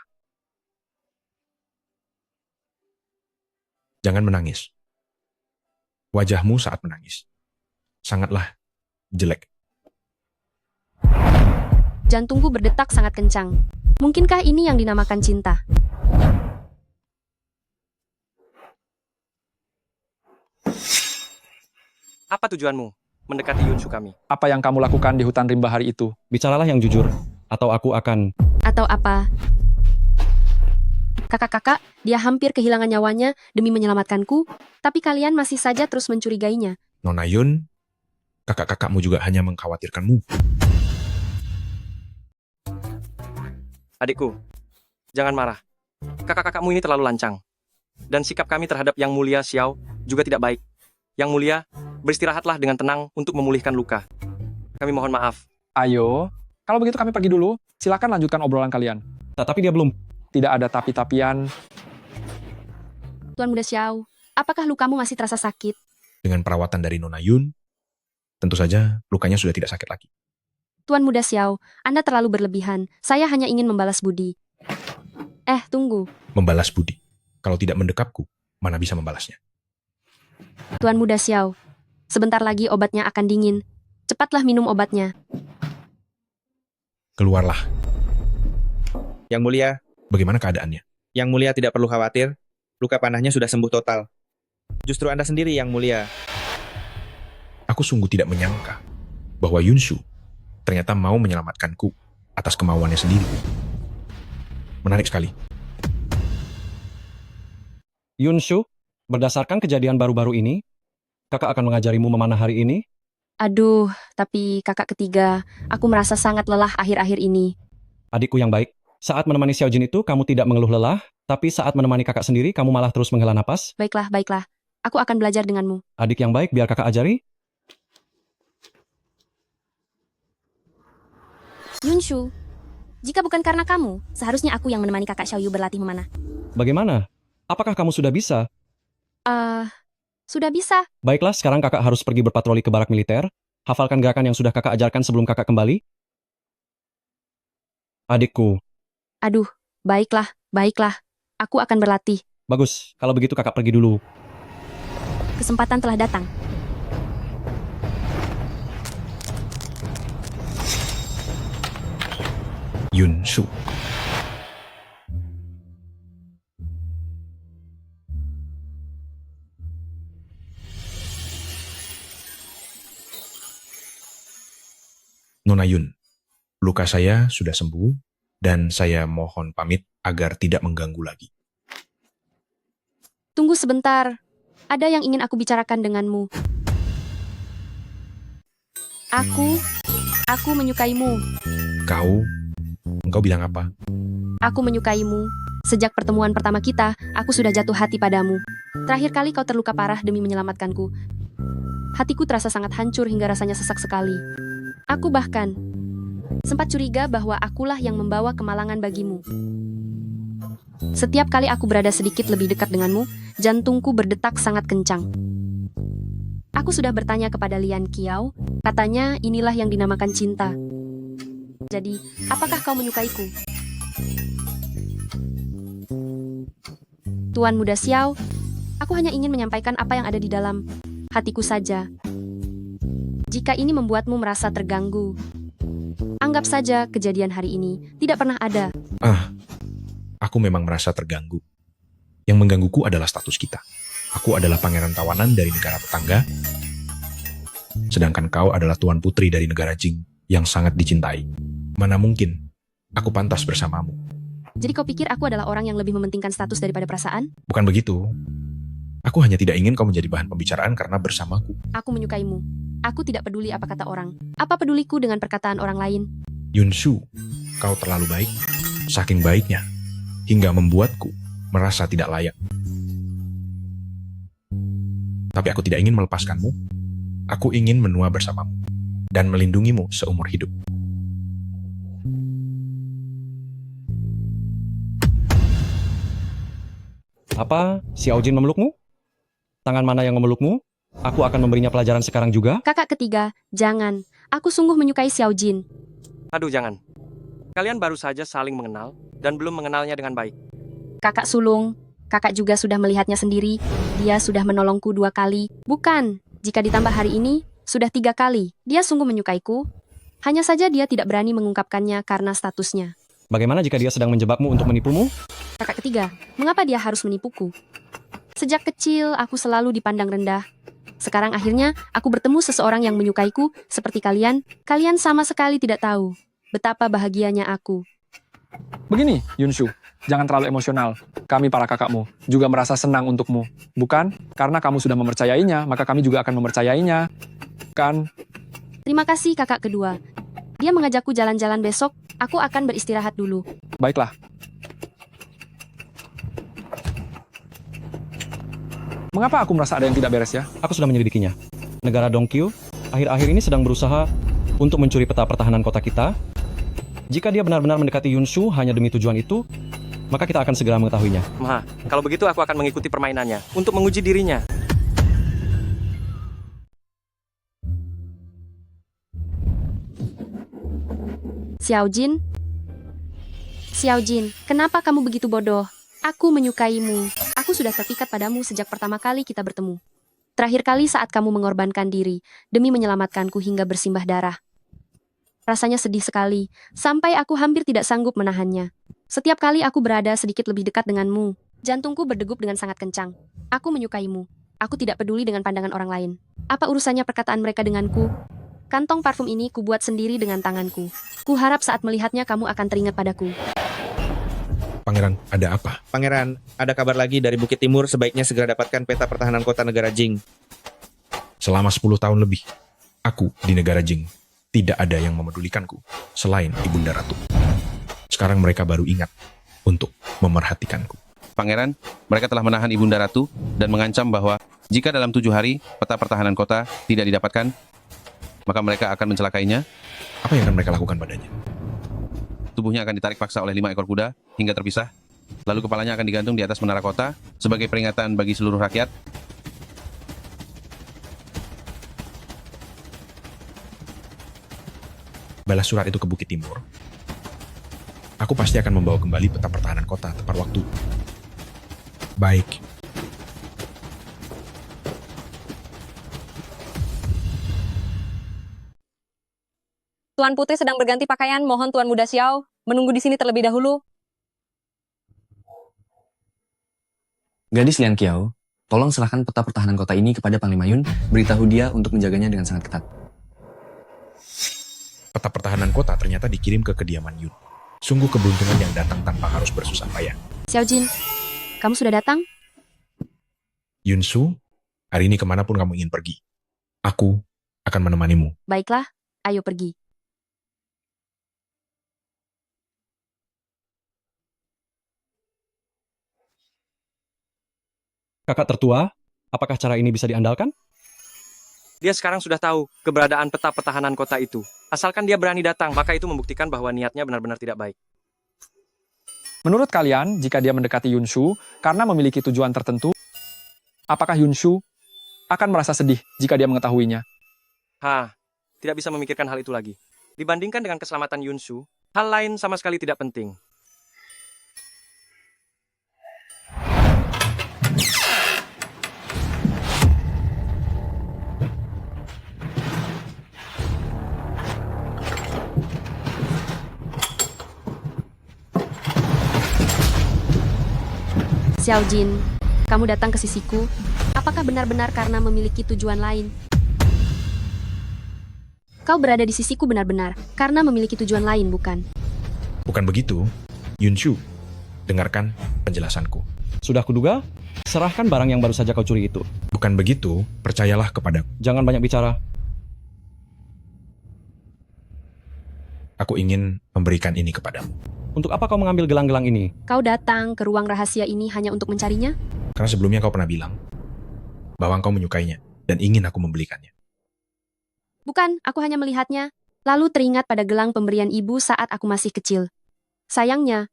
Jangan menangis. Wajahmu saat menangis sangatlah jelek. Jantungku berdetak sangat kencang. Mungkinkah ini yang dinamakan cinta? Apa tujuanmu mendekati Yunshu kami? Apa yang kamu lakukan di hutan rimba hari itu? Bicaralah yang jujur, atau aku akan... Atau apa? Kakak-kakak, dia hampir kehilangan nyawanya demi menyelamatkanku, tapi kalian masih saja terus mencurigainya. Nona Yun, kakak-kakakmu juga hanya mengkhawatirkanmu. Adikku, jangan marah. Kakak-kakakmu ini terlalu lancang. Dan sikap kami terhadap Yang Mulia Xiao juga tidak baik. Yang Mulia, beristirahatlah dengan tenang untuk memulihkan luka. Kami mohon maaf. Ayo, kalau begitu kami pergi dulu. Silakan lanjutkan obrolan kalian. Tapi dia belum... Tidak ada tapi-tapian. Tuan Muda Xiao, apakah lukamu masih terasa sakit? Dengan perawatan dari Nona Yun, tentu saja lukanya sudah tidak sakit lagi. Tuan Muda Xiao, Anda terlalu berlebihan. Saya hanya ingin membalas budi. Tunggu. Membalas budi. Kalau tidak mendekapku, mana bisa membalasnya? Tuan Muda Xiao, sebentar lagi obatnya akan dingin. Cepatlah minum obatnya. Keluarlah. Yang Mulia, Bagaimana keadaannya? Yang Mulia tidak perlu khawatir. Luka panahnya sudah sembuh total. Justru Anda sendiri Yang Mulia. Aku sungguh tidak menyangka bahwa Yunshu ternyata mau menyelamatkanku atas kemauannya sendiri. Menarik sekali. Yunshu, berdasarkan kejadian baru-baru ini, kakak akan mengajarimu memanah hari ini. Aduh, tapi kakak ketiga, aku merasa sangat lelah akhir-akhir ini. Adikku yang baik, saat menemani Xiao Jin itu kamu tidak mengeluh lelah, tapi saat menemani kakak sendiri kamu malah terus menghela napas. Baiklah, baiklah. Aku akan belajar denganmu. Adik yang baik, biar kakak ajari. Yunshu, jika bukan karena kamu, seharusnya aku yang menemani kakak Xiaoyu berlatih memanah. Bagaimana? Apakah kamu sudah bisa? Sudah bisa. Baiklah, sekarang kakak harus pergi berpatroli ke barak militer. Hafalkan gerakan yang sudah kakak ajarkan sebelum kakak kembali. Adikku. Aduh, baiklah, baiklah. Aku akan berlatih. Bagus, kalau begitu kakak pergi dulu. Kesempatan telah datang. Yunshu. Nona Yun, luka saya sudah sembuh dan saya mohon pamit agar tidak mengganggu lagi. Tunggu sebentar. Ada yang ingin aku bicarakan denganmu. Aku menyukaimu. Kau Engkau bilang apa? Aku menyukaimu. Sejak pertemuan pertama kita, aku sudah jatuh hati padamu. Terakhir kali kau terluka parah demi menyelamatkanku. Hatiku terasa sangat hancur hingga rasanya sesak sekali. Aku bahkan sempat curiga bahwa akulah yang membawa kemalangan bagimu. Setiap kali aku berada sedikit lebih dekat denganmu, jantungku berdetak sangat kencang. Aku sudah bertanya kepada Lian Qiao, katanya inilah yang dinamakan cinta. Jadi, apakah kau menyukaiku? Tuan Muda Xiao, aku hanya ingin menyampaikan apa yang ada di dalam hatiku saja. Jika ini membuatmu merasa terganggu, anggap saja kejadian hari ini tidak pernah ada. Aku memang merasa terganggu. Yang menggangguku adalah status kita. Aku adalah pangeran tawanan dari negara tetangga, sedangkan kau adalah tuan putri dari negara Jing yang sangat dicintai. Mana mungkin aku pantas bersamamu? Jadi kau pikir aku adalah orang yang lebih mementingkan status daripada perasaan? Bukan begitu. Aku hanya tidak ingin kau menjadi bahan pembicaraan karena bersamaku. Aku menyukaimu. Aku tidak peduli apa kata orang. Apa peduliku dengan perkataan orang lain? Yunshu, kau terlalu baik. Saking baiknya, hingga membuatku merasa tidak layak. Tapi aku tidak ingin melepaskanmu. Aku ingin menua bersamamu dan melindungimu seumur hidup. Apa? Xiao Jin memelukmu? Tangan mana yang memelukmu? Aku akan memberinya pelajaran sekarang juga. Kakak ketiga, jangan. Aku sungguh menyukai Xiao Jin. Aduh, jangan. Kalian baru saja saling mengenal dan belum mengenalnya dengan baik. Kakak sulung, kakak juga sudah melihatnya sendiri. Dia sudah menolongku 2 kali. Bukan, jika ditambah hari ini, sudah 3 kali. Dia sungguh menyukaiku. Hanya saja dia tidak berani mengungkapkannya karena statusnya. Bagaimana jika dia sedang menjebakmu untuk menipumu? Kakak ketiga, mengapa dia harus menipuku? Sejak kecil, aku selalu dipandang rendah. Sekarang akhirnya, aku bertemu seseorang yang menyukaiku, seperti kalian. Kalian sama sekali tidak tahu betapa bahagianya aku. Begini, Yunshu, jangan terlalu emosional. Kami para kakakmu juga merasa senang untukmu. Bukan? Karena kamu sudah mempercayainya, maka kami juga akan mempercayainya. Kan? Terima kasih kakak kedua. Dia mengajakku jalan-jalan besok, aku akan beristirahat dulu. Baiklah. Mengapa aku merasa ada yang tidak beres ya? Aku sudah menyelidikinya. Negara Dongqiu akhir-akhir ini sedang berusaha untuk mencuri peta pertahanan kota kita. Jika dia benar-benar mendekati Yunshu hanya demi tujuan itu, maka kita akan segera mengetahuinya. Kalau begitu aku akan mengikuti permainannya untuk menguji dirinya. Xiao Jin, kenapa kamu begitu bodoh? Aku menyukaimu. Aku sudah terpikat padamu sejak pertama kali kita bertemu. Terakhir kali saat kamu mengorbankan diri demi menyelamatkanku hingga bersimbah darah. Rasanya sedih sekali, sampai aku hampir tidak sanggup menahannya. Setiap kali aku berada sedikit lebih dekat denganmu, jantungku berdegup dengan sangat kencang. Aku menyukaimu. Aku tidak peduli dengan pandangan orang lain. Apa urusannya perkataan mereka denganku? Kantong parfum ini kubuat sendiri dengan tanganku. Kuharap saat melihatnya kamu akan teringat padaku. Pangeran, ada apa? Pangeran, ada kabar lagi dari Bukit Timur, sebaiknya segera dapatkan peta pertahanan kota negara Jing. Selama 10 tahun lebih, aku di negara Jing tidak ada yang memedulikanku selain Ibunda Ratu. Sekarang mereka baru ingat untuk memerhatikanku. Pangeran, mereka telah menahan Ibunda Ratu dan mengancam bahwa jika dalam 7 hari peta pertahanan kota tidak didapatkan, maka mereka akan mencelakainya. Apa yang akan mereka lakukan padanya? Tubuhnya akan ditarik paksa oleh 5 ekor kuda hingga terpisah. Lalu kepalanya akan digantung di atas menara kota sebagai peringatan bagi seluruh rakyat. Balas surat itu ke Bukit Timur. Aku pasti akan membawa kembali peta pertahanan kota tepat waktu. Baik. Tuan Putri sedang berganti pakaian, mohon Tuan Muda Xiao menunggu di sini terlebih dahulu. Gadis Lian Qiao, tolong serahkan peta pertahanan kota ini kepada Panglima Yun, beritahu dia untuk menjaganya dengan sangat ketat. Peta pertahanan kota ternyata dikirim ke kediaman Yun. Sungguh keberuntungan yang datang tanpa harus bersusah payah. Xiao Jin, kamu sudah datang? Yunsu, hari ini kemanapun kamu ingin pergi, aku akan menemanimu. Baiklah, ayo pergi. Kakak tertua, apakah cara ini bisa diandalkan? Dia sekarang sudah tahu keberadaan peta pertahanan kota itu. Asalkan dia berani datang, maka itu membuktikan bahwa niatnya benar-benar tidak baik. Menurut kalian, jika dia mendekati Yunshu karena memiliki tujuan tertentu, apakah Yunshu akan merasa sedih jika dia mengetahuinya? Tidak bisa memikirkan hal itu lagi. Dibandingkan dengan keselamatan Yunshu, hal lain sama sekali tidak penting. Xiao Jin, kamu datang ke sisiku. Apakah benar-benar karena memiliki tujuan lain? Kau berada di sisiku benar-benar karena memiliki tujuan lain, bukan? Bukan begitu, Yunshu. Dengarkan penjelasanku. Sudah kuduga, serahkan barang yang baru saja kau curi itu. Bukan begitu, percayalah kepadaku. Jangan banyak bicara. Aku ingin memberikan ini kepadamu. Untuk apa kau mengambil gelang-gelang ini? Kau datang ke ruang rahasia ini hanya untuk mencarinya? Karena sebelumnya kau pernah bilang bahwa kau menyukainya dan ingin aku membelikannya. Bukan, aku hanya melihatnya, lalu teringat pada gelang pemberian ibu saat aku masih kecil. Sayangnya,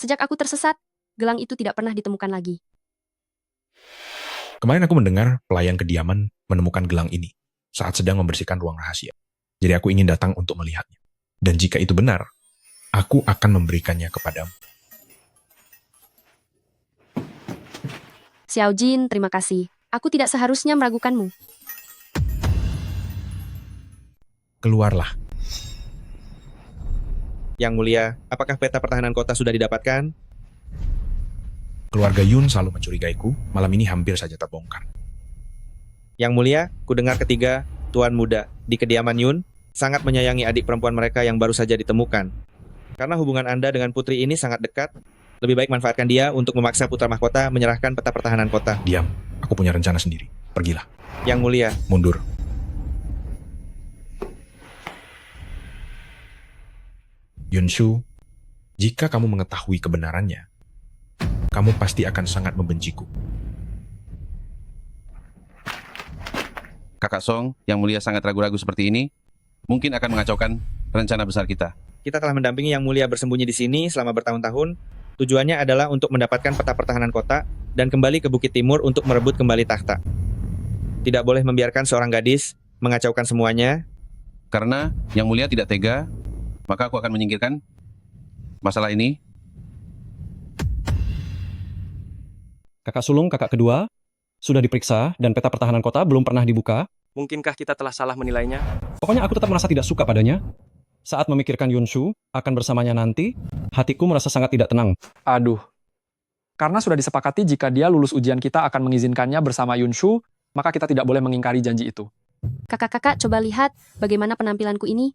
sejak aku tersesat, gelang itu tidak pernah ditemukan lagi. Kemarin aku mendengar pelayan kediaman menemukan gelang ini saat sedang membersihkan ruang rahasia. Jadi aku ingin datang untuk melihatnya. Dan jika itu benar, aku akan memberikannya kepadamu. Xiao Jin, terima kasih. Aku tidak seharusnya meragukanmu. Keluarlah. Yang mulia, apakah peta pertahanan kota sudah didapatkan? Keluarga Yun selalu mencurigaiku, malam ini hampir saja terbongkar. Yang mulia, kudengar ketiga, Tuan Muda, di kediaman Yun, sangat menyayangi adik perempuan mereka yang baru saja ditemukan. Karena hubungan Anda dengan putri ini sangat dekat, lebih baik manfaatkan dia untuk memaksa putra mahkota menyerahkan peta pertahanan kota. Diam, aku punya rencana sendiri. Pergilah. Yang mulia, Mundur. Yunshu, jika kamu mengetahui kebenarannya, kamu pasti akan sangat membenciku. Kakak Song, yang mulia sangat ragu-ragu seperti ini, mungkin akan mengacaukan rencana besar kita. kita telah mendampingi Yang Mulia bersembunyi di sini selama bertahun-tahun. Tujuannya adalah untuk mendapatkan peta pertahanan kota dan kembali ke Bukit Timur untuk merebut kembali takhta. Tidak boleh membiarkan seorang gadis mengacaukan semuanya. Karena Yang Mulia tidak tega, maka aku akan menyingkirkan masalah ini. Kakak sulung, kakak kedua, sudah diperiksa dan peta pertahanan kota belum pernah dibuka. Mungkinkah kita telah salah menilainya? Pokoknya aku tetap merasa tidak suka padanya. Saat memikirkan Yunshu akan bersamanya nanti, hatiku merasa sangat tidak tenang. Aduh. Karena sudah disepakati jika dia lulus ujian kita akan mengizinkannya bersama Yunshu, maka kita tidak boleh mengingkari janji itu. Kakak-kakak, coba lihat bagaimana penampilanku ini.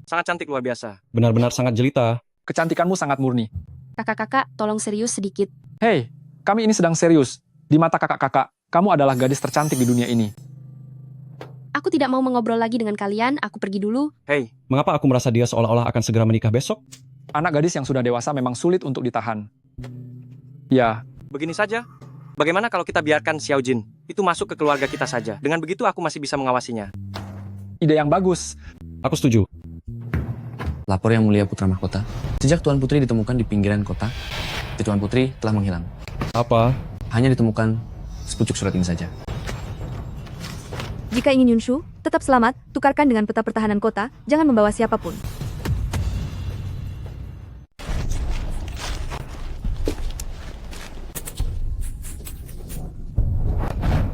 Sangat cantik luar biasa. Benar-benar sangat jelita. Kecantikanmu sangat murni. Kakak-kakak, tolong serius sedikit. Hei, kami ini sedang serius. Di mata kakak-kakak, kamu adalah gadis tercantik di dunia ini. Aku tidak mau mengobrol lagi dengan kalian, aku pergi dulu. Hei, Mengapa aku merasa dia seolah-olah akan segera menikah besok? Anak gadis yang sudah dewasa memang sulit untuk ditahan. Ya, begini saja. Bagaimana kalau kita biarkan Xiao Jin itu masuk ke keluarga kita saja? Dengan begitu aku masih bisa mengawasinya. ide yang bagus. Aku setuju. Lapor Yang Mulia Putra Mahkota. Sejak Tuan Putri ditemukan di pinggiran kota, Tuan Putri telah menghilang. Apa? Hanya ditemukan sepucuk surat ini saja. Jika ingin Yunshu tetap selamat, tukarkan dengan peta pertahanan kota, jangan membawa siapapun.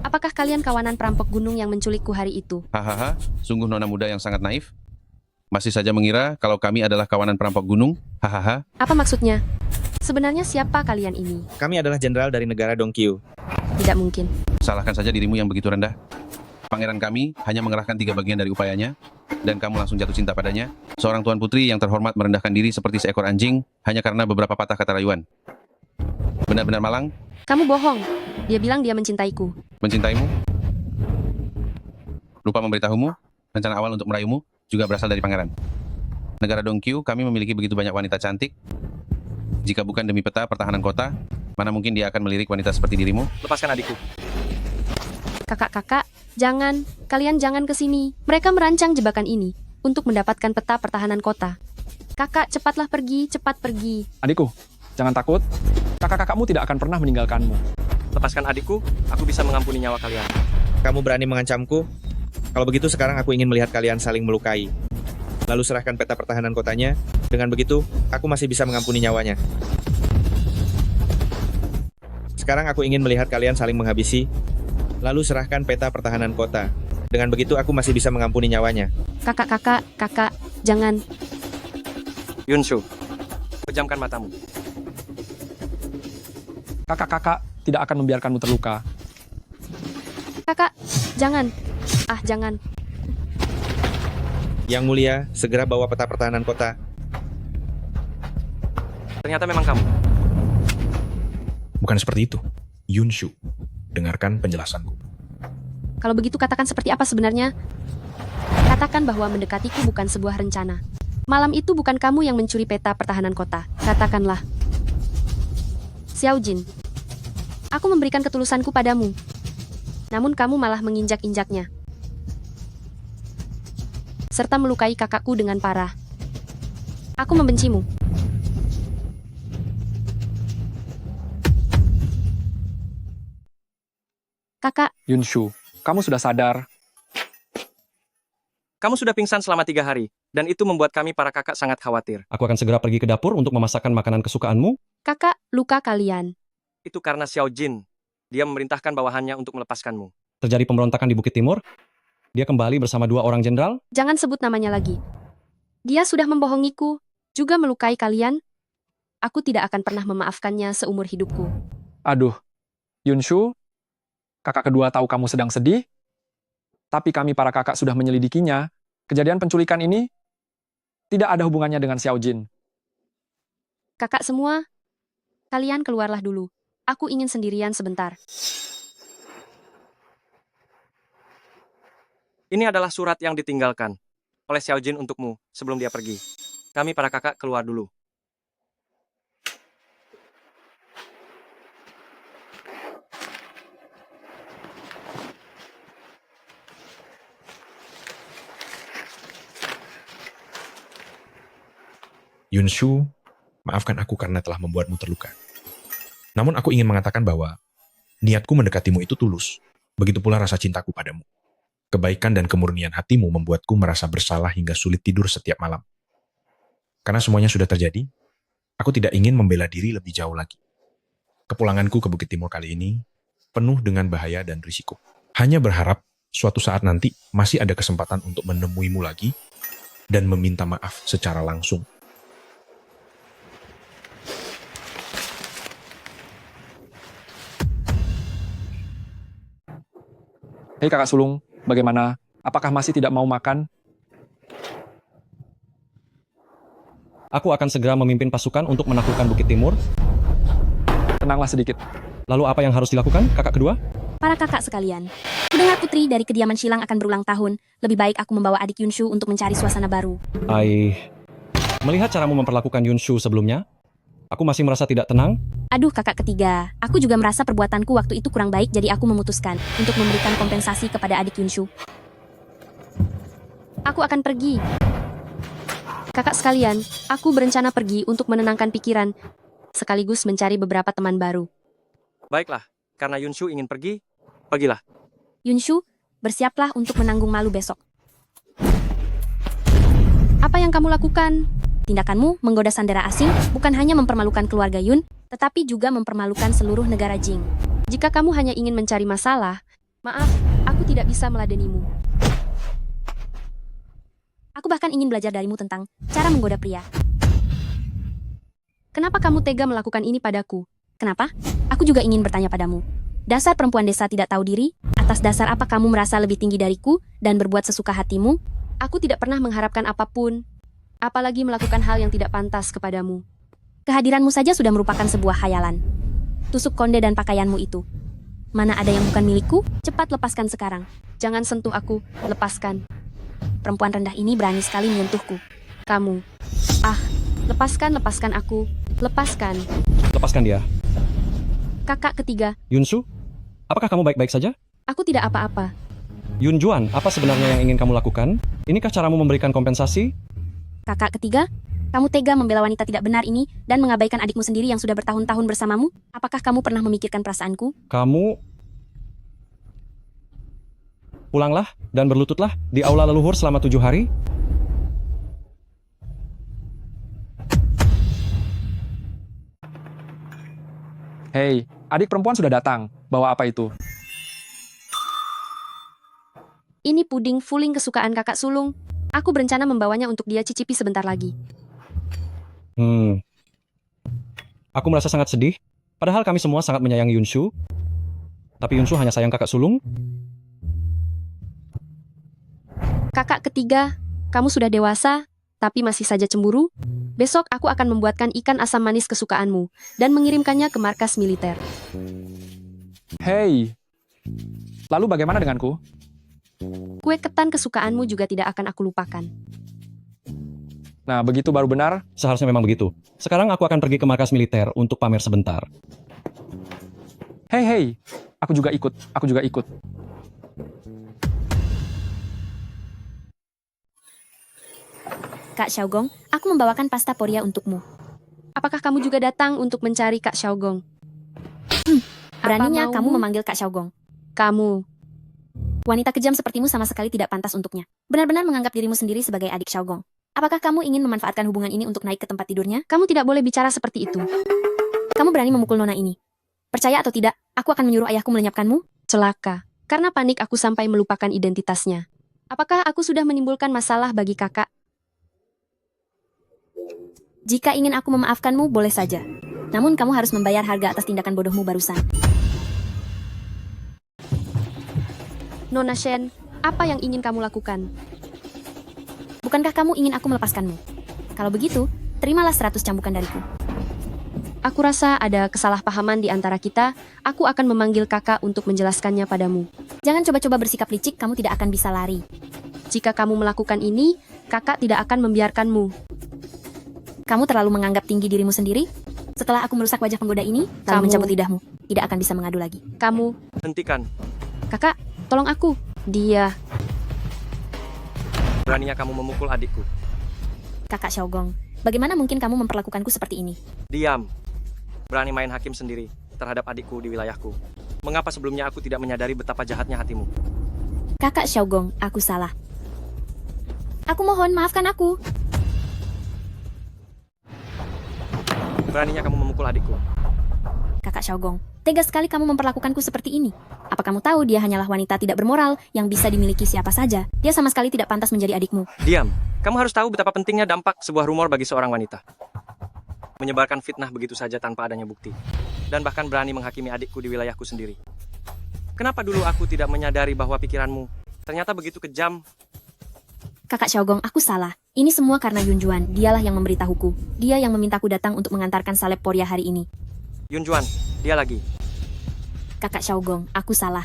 Apakah kalian kawanan perampok gunung yang menculikku hari itu? Hahaha, sungguh nona muda yang sangat naif. Masih saja mengira kalau kami adalah kawanan perampok gunung. Hahaha. Apa maksudnya? Sebenarnya siapa kalian ini? Kami adalah jenderal dari negara Dongqiu. Tidak mungkin. Salahkan saja dirimu yang begitu rendah. Pangeran kami hanya mengerahkan 3 bagian dari upayanya, dan kamu langsung jatuh cinta padanya. Seorang tuan putri yang terhormat merendahkan diri seperti seekor anjing hanya karena beberapa patah kata rayuan. Benar-benar malang. Kamu bohong. Dia bilang dia mencintaiku. Mencintaimu? Lupa memberitahumu, rencana awal untuk merayumu juga berasal dari pangeran. Negara Dongqiu kami memiliki begitu banyak wanita cantik. Jika bukan demi peta pertahanan kota, Mana mungkin dia akan melirik wanita seperti dirimu? Lepaskan adikku. Kakak-kakak, jangan. Kalian jangan ke sini. Mereka merancang jebakan ini untuk mendapatkan peta pertahanan kota. Kakak, cepatlah pergi, cepat pergi. Adikku, jangan takut. Kakak-kakakmu tidak akan pernah meninggalkanmu. Lepaskan adikku, aku bisa mengampuni nyawa kalian. Kamu berani mengancamku? Kalau begitu sekarang aku ingin melihat kalian saling melukai. Lalu serahkan peta pertahanan kotanya. Dengan begitu, aku masih bisa mengampuni nyawanya. Sekarang aku ingin melihat kalian saling menghabisi. Lalu serahkan peta pertahanan kota. Dengan begitu aku masih bisa mengampuni nyawanya. Kakak, jangan. Yunshu, pejamkan matamu. Kakak-kakak tidak akan membiarkanmu terluka. Kakak, jangan. Jangan. Yang mulia, segera bawa peta pertahanan kota. Ternyata memang kamu. Bukan seperti itu. Yunshu, dengarkan penjelasanku. Kalau begitu katakan seperti apa sebenarnya? Katakan bahwa mendekatiku bukan sebuah rencana. Malam itu bukan kamu yang mencuri peta pertahanan kota. Katakanlah. Xiao Jin, aku memberikan ketulusanku padamu. Namun kamu malah menginjak-injaknya. Serta melukai kakakku dengan parah. Aku membencimu. Kakak, Yunshu, kamu sudah sadar. Kamu sudah pingsan selama 3 hari, dan itu membuat kami para kakak sangat khawatir. Aku akan segera pergi ke dapur untuk memasakkan makanan kesukaanmu. kakak, luka kalian. Itu karena Xiao Jin. Dia memerintahkan bawahannya untuk melepaskanmu. Terjadi pemberontakan di Bukit Timur. Dia kembali bersama 2 orang jenderal. Jangan sebut namanya lagi. Dia sudah membohongiku, juga melukai kalian. Aku tidak akan pernah memaafkannya seumur hidupku. Aduh, Yunshu, kakak kedua tahu kamu sedang sedih, tapi kami para kakak sudah menyelidikinya. Kejadian penculikan ini tidak ada hubungannya dengan Xiao Jin. Kakak semua, kalian keluarlah dulu. Aku ingin sendirian sebentar. Ini adalah surat yang ditinggalkan oleh Xiao Jin untukmu sebelum dia pergi. Kami para kakak keluar dulu. Yunshu, maafkan aku karena telah membuatmu terluka. Namun aku ingin mengatakan bahwa niatku mendekatimu itu tulus. Begitu pula rasa cintaku padamu. Kebaikan dan kemurnian hatimu membuatku merasa bersalah hingga sulit tidur setiap malam. Karena semuanya sudah terjadi, aku tidak ingin membela diri lebih jauh lagi. Kepulanganku ke Bukit Timur kali ini penuh dengan bahaya dan risiko. Hanya berharap suatu saat nanti masih ada kesempatan untuk menemuimu lagi dan meminta maaf secara langsung. Hei kakak sulung, bagaimana? Apakah masih tidak mau makan? Aku akan segera memimpin pasukan untuk menaklukkan Bukit Timur. Tenanglah sedikit. Lalu apa yang harus dilakukan, kakak kedua? Para kakak sekalian, kudengar putri dari kediaman Shilang akan berulang tahun. Lebih baik aku membawa adik Yunshu untuk mencari suasana baru. Melihat caramu memperlakukan Yunshu sebelumnya, aku masih merasa tidak tenang. Aduh kakak ketiga, aku juga merasa perbuatanku waktu itu kurang baik, jadi aku memutuskan untuk memberikan kompensasi kepada adik Yunshu. Aku akan pergi. Kakak sekalian, aku berencana pergi untuk menenangkan pikiran, sekaligus mencari beberapa teman baru. Baiklah, karena Yunshu ingin pergi, pergilah. Yunshu, bersiaplah untuk menanggung malu besok. Apa yang kamu lakukan? Tindakanmu menggoda sandera asing bukan hanya mempermalukan keluarga Yun, tetapi juga mempermalukan seluruh negara Jing. Jika kamu hanya ingin mencari masalah, maaf, aku tidak bisa meladenimu. Aku bahkan ingin belajar darimu tentang cara menggoda pria. Kenapa kamu tega melakukan ini padaku? Kenapa? Aku juga ingin bertanya padamu. Dasar perempuan desa tidak tahu diri? Atas dasar apa kamu merasa lebih tinggi dariku dan berbuat sesuka hatimu? Aku tidak pernah mengharapkan apapun, apalagi melakukan hal yang tidak pantas kepadamu. Kehadiranmu saja sudah merupakan sebuah khayalan. Tusuk konde dan pakaianmu itu. Mana ada yang bukan milikku? Cepat lepaskan sekarang. Jangan sentuh aku, lepaskan. Perempuan rendah ini berani sekali menyentuhku. Kamu. Lepaskan aku. Lepaskan. Lepaskan dia. Kakak ketiga, Yunshu, apakah kamu baik-baik saja? aku tidak apa-apa. Yun Juan, apa sebenarnya yang ingin kamu lakukan? Inikah caramu memberikan kompensasi? Kakak ketiga, kamu tega membela wanita tidak benar ini dan mengabaikan adikmu sendiri yang sudah bertahun-tahun bersamamu? Apakah kamu pernah memikirkan perasaanku? Kamu... Pulanglah dan berlututlah di aula leluhur selama 7 hari. Hei, adik perempuan sudah datang. Bawa apa itu? Ini puding fuling kesukaan kakak sulung. Aku berencana membawanya untuk dia cicipi sebentar lagi. Aku merasa sangat sedih. Padahal kami semua sangat menyayangi Yunshu. Tapi Yunshu hanya sayang kakak sulung. Kakak ketiga, kamu sudah dewasa, tapi masih saja cemburu? Besok aku akan membuatkan ikan asam manis kesukaanmu dan mengirimkannya ke markas militer. Hei, lalu bagaimana denganku? Kue ketan kesukaanmu juga tidak akan aku lupakan. Nah, begitu baru benar. Seharusnya memang begitu. Sekarang aku akan pergi ke markas militer untuk pamer sebentar. Hei, aku juga ikut. Kak Xiaogong, aku membawakan pasta Poria untukmu. Apakah kamu juga datang untuk mencari Kak Xiaogong? Beraninya kamu memanggil Kak Xiaogong. Kamu. Wanita kejam sepertimu sama sekali tidak pantas untuknya. Benar-benar menganggap dirimu sendiri sebagai adik Xiaogong. Apakah kamu ingin memanfaatkan hubungan ini untuk naik ke tempat tidurnya? Kamu tidak boleh bicara seperti itu. Kamu berani memukul nona ini. Percaya atau tidak, aku akan menyuruh ayahku melenyapkanmu. Celaka. Karena panik aku sampai melupakan identitasnya. Apakah aku sudah menimbulkan masalah bagi kakak? Jika ingin aku memaafkanmu, boleh saja. Namun kamu harus membayar harga atas tindakan bodohmu barusan. Nona Shen, apa yang ingin kamu lakukan? Bukankah kamu ingin aku melepaskanmu? Kalau begitu, terimalah 100 cambukan dariku. Aku rasa ada kesalahpahaman di antara kita. Aku akan memanggil kakak untuk menjelaskannya padamu. Jangan coba-coba bersikap licik, kamu tidak akan bisa lari. Jika kamu melakukan ini, kakak tidak akan membiarkanmu. Kamu terlalu menganggap tinggi dirimu sendiri? Setelah aku merusak wajah penggoda ini, lalu mencabut lidahmu, tidak akan bisa mengadu lagi. Kamu, Hentikan. kakak, tolong aku. Dia, Beraninya kamu memukul adikku. kakak Xiaogong. Bagaimana mungkin kamu memperlakukanku seperti ini? Diam. Berani main hakim sendiri terhadap adikku di wilayahku. Mengapa sebelumnya aku tidak menyadari betapa jahatnya hatimu? Kakak Xiaogong, aku salah. Aku mohon, maafkan aku. Beraninya kamu memukul adikku. Kakak Xiaogong, tega sekali kamu memperlakukanku seperti ini. Apa kamu tahu dia hanyalah wanita tidak bermoral yang bisa dimiliki siapa saja? Dia sama sekali tidak pantas menjadi adikmu. Diam. Kamu harus tahu betapa pentingnya dampak sebuah rumor bagi seorang wanita. Menyebarkan fitnah begitu saja tanpa adanya bukti. Dan bahkan berani menghakimi adikku di wilayahku sendiri. Kenapa dulu aku tidak menyadari bahwa pikiranmu ternyata begitu kejam? Kakak Xiaogong, aku salah. Ini semua karena Yun Juan. Dialah yang memberitahuku. Dia yang memintaku datang untuk mengantarkan salep Poria hari ini. Yun Juan, dia lagi. Kakak Xiaogong, aku salah.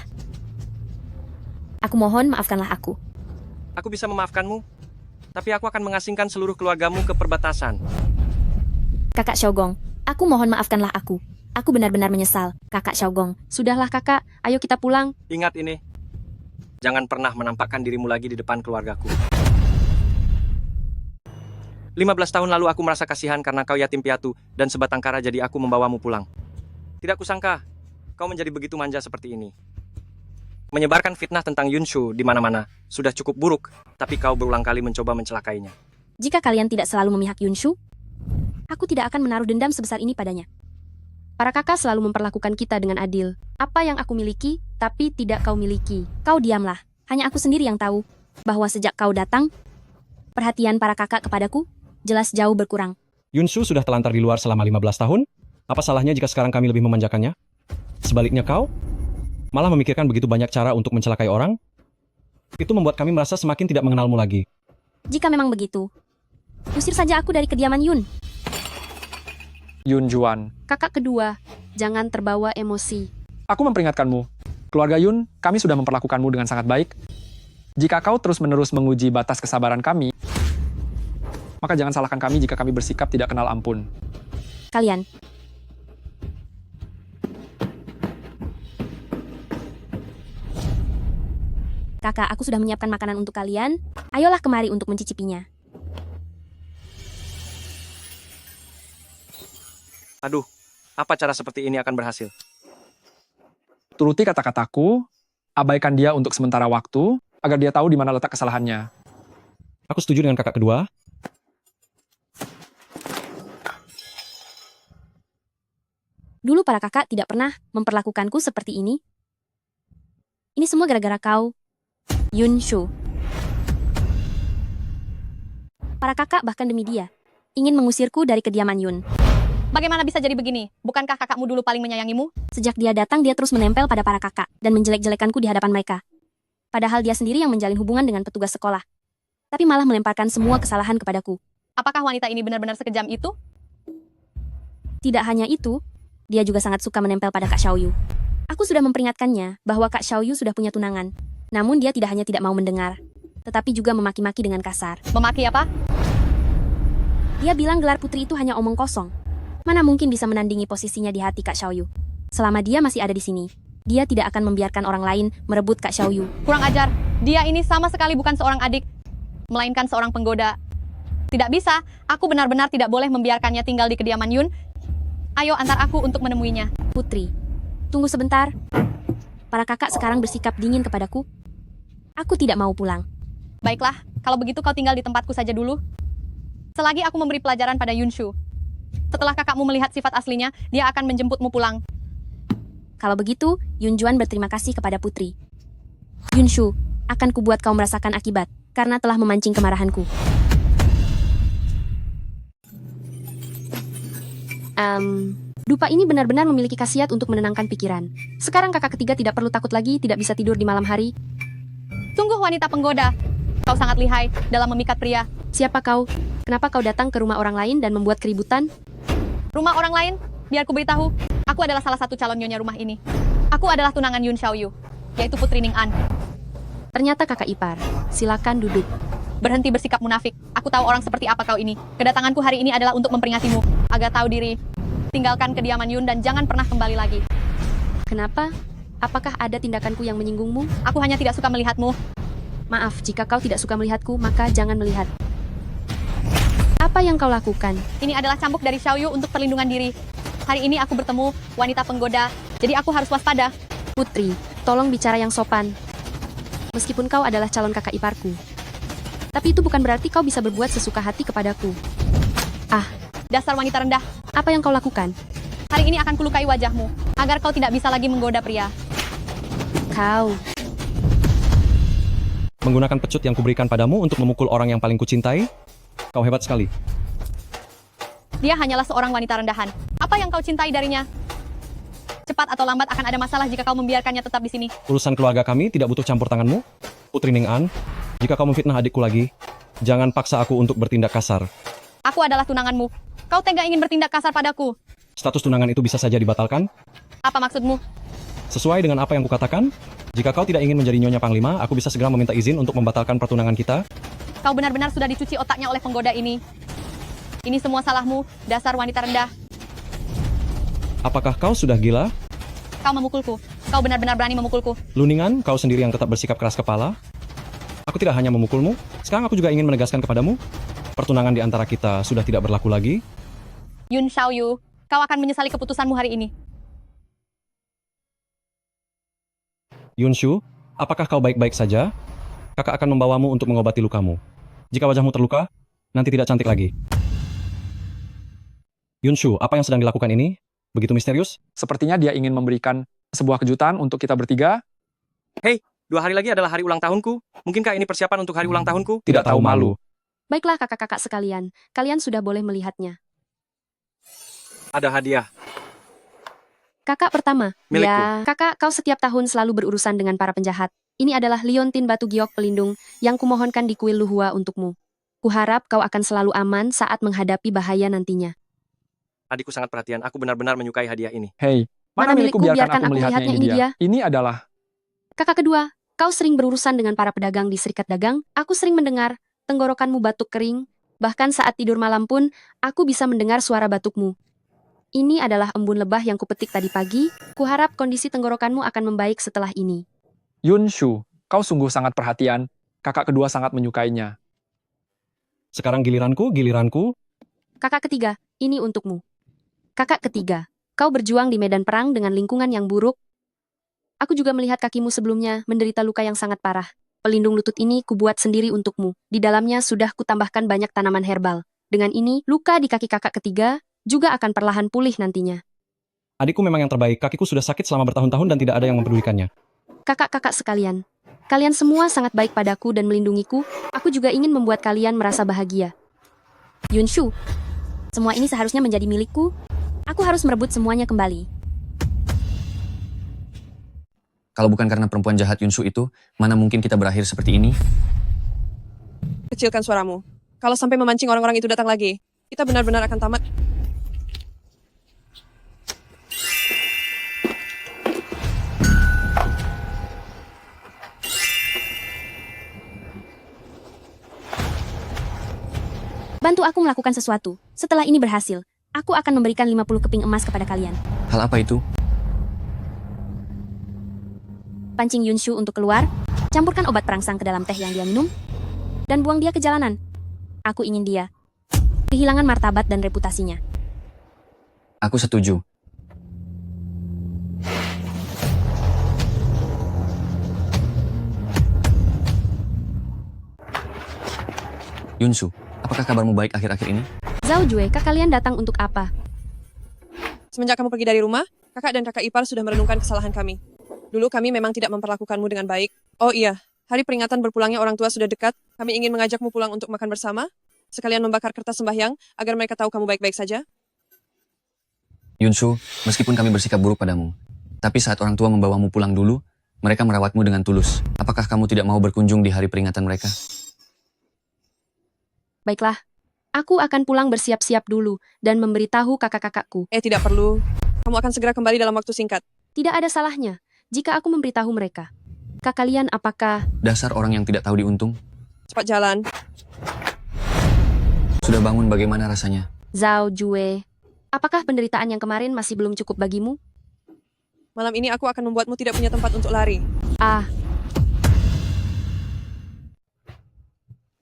Aku mohon, maafkanlah aku. Aku bisa memaafkanmu, tapi aku akan mengasingkan seluruh keluargamu ke perbatasan. Kakak Xiaogong, aku mohon maafkanlah aku. Aku benar-benar menyesal. Kakak Xiaogong, sudahlah kakak, ayo kita pulang. Ingat ini. Jangan pernah menampakkan dirimu lagi di depan keluargaku. 15 tahun lalu aku merasa kasihan karena kau yatim piatu dan sebatang kara, jadi aku membawamu pulang. Tidak kusangka kau menjadi begitu manja seperti ini. Menyebarkan fitnah tentang Yunshu di mana-mana sudah cukup buruk, tapi kau berulang kali mencoba mencelakainya. Jika kalian tidak selalu memihak Yunshu, aku tidak akan menaruh dendam sebesar ini padanya. Para kakak selalu memperlakukan kita dengan adil. Apa yang aku miliki, tapi tidak kau miliki. Kau diamlah. Hanya aku sendiri yang tahu bahwa sejak kau datang, perhatian para kakak kepadaku jelas jauh berkurang. Yunshu sudah telantar di luar selama 15 tahun. Apa salahnya jika sekarang kami lebih memanjakannya? Sebaliknya kau malah memikirkan begitu banyak cara untuk mencelakai orang. Itu membuat kami merasa semakin tidak mengenalmu lagi. Jika memang begitu, usir saja aku dari kediaman Yun. Yun Juan, Kakak kedua, jangan terbawa emosi. aku memperingatkanmu. Keluarga Yun, kami sudah memperlakukanmu dengan sangat baik. Jika kau terus-menerus menguji batas kesabaran kami, maka jangan salahkan kami jika kami bersikap tidak kenal ampun. Kalian, Kakak, aku sudah menyiapkan makanan untuk kalian. Ayolah kemari untuk mencicipinya. Aduh, apa cara seperti ini akan berhasil? Turuti kata-kataku, abaikan dia untuk sementara waktu, agar dia tahu di mana letak kesalahannya. Aku setuju dengan kakak kedua. Dulu para kakak tidak pernah memperlakukanku seperti ini. Ini semua gara-gara kau, Yunshu. Para kakak bahkan demi dia, ingin mengusirku dari kediaman Yun. Bagaimana bisa jadi begini? Bukankah kakakmu dulu paling menyayangimu? Sejak dia datang, dia terus menempel pada para kakak dan menjelek-jelekanku di hadapan mereka. Padahal dia sendiri yang menjalin hubungan dengan petugas sekolah. Tapi malah melemparkan semua kesalahan kepadaku. Apakah wanita ini benar-benar sekejam itu? Tidak hanya itu, dia juga sangat suka menempel pada Kak Xiaoyu. Aku sudah memperingatkannya bahwa Kak Xiaoyu sudah punya tunangan. Namun dia tidak hanya tidak mau mendengar, tetapi juga memaki-maki dengan kasar. Memaki apa? Dia bilang gelar putri itu hanya omong kosong. Mana mungkin bisa menandingi posisinya di hati Kak Xiaoyu. Selama dia masih ada di sini, dia tidak akan membiarkan orang lain merebut Kak Xiaoyu. Kurang ajar. Dia ini sama sekali bukan seorang adik, melainkan seorang penggoda. Tidak bisa, aku benar-benar tidak boleh membiarkannya tinggal di kediaman Yun. Ayo antar aku untuk menemuinya. Putri, tunggu sebentar. Para kakak sekarang bersikap dingin kepadaku. Aku tidak mau pulang. Baiklah, kalau begitu kau tinggal di tempatku saja dulu. Selagi aku memberi pelajaran pada Yunshu. Setelah kakakmu melihat sifat aslinya, dia akan menjemputmu pulang. Kalau begitu, Yunjuan berterima kasih kepada Putri. Yunshu, akan kubuat kau merasakan akibat, karena telah memancing kemarahanku. Dupa ini benar-benar memiliki khasiat untuk menenangkan pikiran. Sekarang kakak ketiga tidak perlu takut lagi tidak bisa tidur di malam hari. Sungguh wanita penggoda. Kau sangat lihai dalam memikat pria. Siapa kau? Kenapa kau datang ke rumah orang lain dan membuat keributan? Rumah orang lain? Biar ku beritahu, aku adalah salah satu calon nyonya rumah ini. Aku adalah tunangan Yun Xiaoyu, yaitu Putri Ning An. Ternyata kakak ipar. Silakan duduk. Berhenti bersikap munafik. Aku tahu orang seperti apa kau ini. Kedatanganku hari ini adalah untuk memperingatimu. Agar tahu diri. Tinggalkan kediaman Yun dan jangan pernah kembali lagi. Kenapa? Apakah ada tindakanku yang menyinggungmu? Aku hanya tidak suka melihatmu. Maaf, jika kau tidak suka melihatku, maka jangan melihat. Apa yang kau lakukan? Ini adalah cambuk dari Xiaoyu untuk perlindungan diri. Hari ini aku bertemu wanita penggoda, jadi aku harus waspada. Putri, tolong bicara yang sopan. Meskipun kau adalah calon kakak iparku. Tapi itu bukan berarti kau bisa berbuat sesuka hati kepadaku. Ah, dasar wanita rendah. Apa yang kau lakukan? Hari ini akan kulukai wajahmu, agar kau tidak bisa lagi menggoda pria. Kau. Menggunakan pecut yang kuberikan padamu untuk memukul orang yang paling kucintai? Kau hebat sekali. Dia hanyalah seorang wanita rendahan. Apa yang kau cintai darinya? Cepat atau lambat akan ada masalah jika kau membiarkannya tetap di sini. Urusan keluarga kami tidak butuh campur tanganmu. Putri Ning An, jika kau memfitnah adikku lagi, jangan paksa aku untuk bertindak kasar. Aku adalah tunanganmu. Kau tega ingin bertindak kasar padaku. Status tunangan itu bisa saja dibatalkan. Apa maksudmu? Sesuai dengan apa yang kukatakan, jika kau tidak ingin menjadi Nyonya Panglima, aku bisa segera meminta izin untuk membatalkan pertunangan kita. Kau benar-benar sudah dicuci otaknya oleh penggoda ini. Ini semua salahmu, dasar wanita rendah. Apakah kau sudah gila? Kau memukulku. Kau benar-benar berani memukulku. Luningan, kau sendiri yang tetap bersikap keras kepala. Aku tidak hanya memukulmu, sekarang aku juga ingin menegaskan kepadamu, pertunangan di antara kita sudah tidak berlaku lagi. Yun Xiaoyu, kau akan menyesali keputusanmu hari ini. Yunshu, apakah kau baik-baik saja? Kakak akan membawamu untuk mengobati lukamu. Jika wajahmu terluka, nanti tidak cantik lagi. Yunshu, apa yang sedang dilakukan ini? Begitu misterius? Sepertinya dia ingin memberikan sebuah kejutan untuk kita bertiga. Hei, 2 hari lagi adalah hari ulang tahunku. Mungkinkah ini persiapan untuk hari ulang tahunku? Tidak tahu malu. Baiklah kakak-kakak sekalian, kalian sudah boleh melihatnya. Ada hadiah. Kakak pertama. Milikku. Ya, kakak, kau setiap tahun selalu berurusan dengan para penjahat. Ini adalah liontin batu giok pelindung yang kumohonkan di kuil Luhua untukmu. Kuharap kau akan selalu aman saat menghadapi bahaya nantinya. Adikku sangat perhatian. Aku benar-benar menyukai hadiah ini. Hei, mana milikku, biarkan aku melihatnya, ini dia. Ini adalah... Kakak kedua, kau sering berurusan dengan para pedagang di serikat dagang. Aku sering mendengar tenggorokanmu batuk kering. Bahkan saat tidur malam pun, aku bisa mendengar suara batukmu. Ini adalah embun lebah yang kupetik tadi pagi. Kuharap kondisi tenggorokanmu akan membaik setelah ini. Yunshu, Kau sungguh sangat perhatian. Kakak kedua sangat menyukainya. Sekarang giliranku. Kakak ketiga, ini untukmu. Kakak ketiga, kau berjuang di medan perang dengan lingkungan yang buruk. Aku juga melihat kakimu sebelumnya menderita luka yang sangat parah. Pelindung lutut ini kubuat sendiri untukmu. Di dalamnya sudah kutambahkan banyak tanaman herbal. Dengan ini, luka di kaki kakak ketiga juga akan perlahan pulih nantinya. Adikku memang yang terbaik, kakiku sudah sakit selama bertahun-tahun dan tidak ada yang mempedulikannya. Kakak-kakak sekalian, kalian semua sangat baik padaku dan melindungiku. Aku juga ingin membuat kalian merasa bahagia. Yunshu, semua ini seharusnya menjadi milikku. Aku harus merebut semuanya kembali. Kalau bukan karena perempuan jahat Yunshu itu, mana mungkin kita berakhir seperti ini? Kecilkan suaramu. Kalau sampai memancing orang-orang itu datang lagi, kita benar-benar akan tamat. Bantu aku melakukan sesuatu. Setelah ini berhasil, aku akan memberikan 50 keping emas kepada kalian. Hal apa itu? Pancing Yunshu untuk keluar, campurkan obat perangsang ke dalam teh yang dia minum, dan buang dia ke jalanan. Aku ingin dia kehilangan martabat dan reputasinya. Aku setuju. Yunshu, apakah kabarmu baik akhir-akhir ini? Zhao Jue, kalian datang untuk apa? Semenjak kamu pergi dari rumah, kakak dan kakak ipar sudah merenungkan kesalahan kami. Dulu kami memang tidak memperlakukanmu dengan baik. Oh iya, hari peringatan berpulangnya orang tua sudah dekat. Kami ingin mengajakmu pulang untuk makan bersama, sekalian membakar kertas sembahyang agar mereka tahu kamu baik-baik saja. Yunshu, meskipun kami bersikap buruk padamu, tapi saat orang tua membawamu pulang dulu, mereka merawatmu dengan tulus. Apakah kamu tidak mau berkunjung di hari peringatan mereka? Baiklah, aku akan pulang bersiap-siap dulu dan memberitahu kakak-kakakku. Tidak perlu. Kamu akan segera kembali dalam waktu singkat. Tidak ada salahnya jika aku memberitahu mereka. Kalian apakah... Dasar orang yang tidak tahu diuntung. Cepat jalan. Sudah bangun, bagaimana rasanya? Zhao Jue, apakah penderitaan yang kemarin masih belum cukup bagimu? Malam ini aku akan membuatmu tidak punya tempat untuk lari.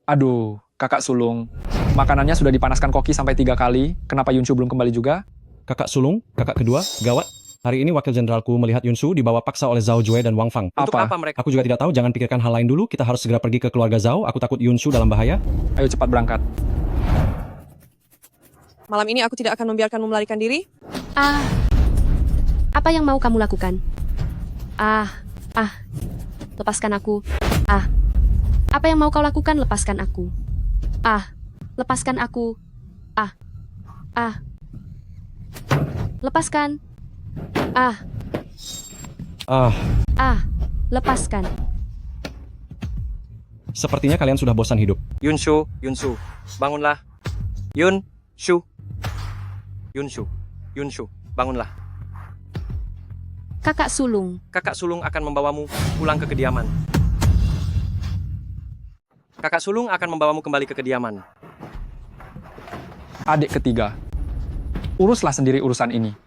Aduh, kakak sulung. Makanannya sudah dipanaskan koki sampai 3 kali. Kenapa Yunshu belum kembali juga? Kakak sulung, kakak kedua, gawat. Hari ini wakil jenderalku melihat Yunshu dibawa paksa oleh Zhao Jue dan Wang Fang. Untuk apa mereka? Aku juga tidak tahu, jangan pikirkan hal lain dulu. Kita harus segera pergi ke keluarga Zhao. Aku takut Yunshu dalam bahaya. Ayo cepat berangkat. Malam ini aku tidak akan membiarkanmu melarikan diri. Apa yang mau kamu lakukan? Lepaskan aku. Apa yang mau kau lakukan? Lepaskan aku. Lepaskan aku. Lepaskan. Lepaskan. Sepertinya kalian sudah bosan hidup. Yunshu, bangunlah. Yunshu, bangunlah. Kakak sulung. Kakak sulung akan membawamu pulang ke kediaman. Kakak sulung akan membawamu kembali ke kediaman. Adik ketiga, uruslah sendiri urusan ini.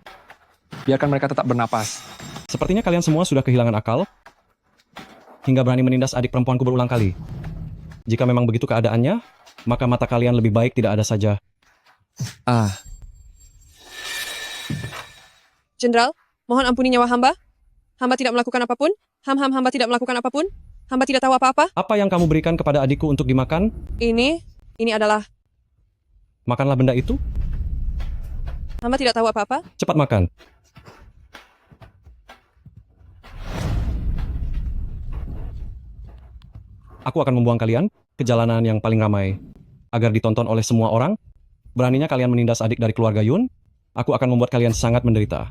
Biarkan mereka tetap bernapas. Sepertinya kalian semua sudah kehilangan akal hingga berani menindas adik perempuanku berulang kali. Jika memang begitu keadaannya, maka mata kalian lebih baik tidak ada saja. Jenderal, mohon ampuni nyawa hamba. Hamba tidak melakukan apapun. Hamba tidak melakukan apapun. Hamba tidak tahu apa-apa. Apa yang kamu berikan kepada adikku untuk dimakan? Ini adalah... Makanlah benda itu. Hamba tidak tahu apa-apa. Cepat makan. Aku akan membuang kalian ke jalanan yang paling ramai agar ditonton oleh semua orang. Beraninya kalian menindas adik dari keluarga Yun, aku akan membuat kalian sangat menderita.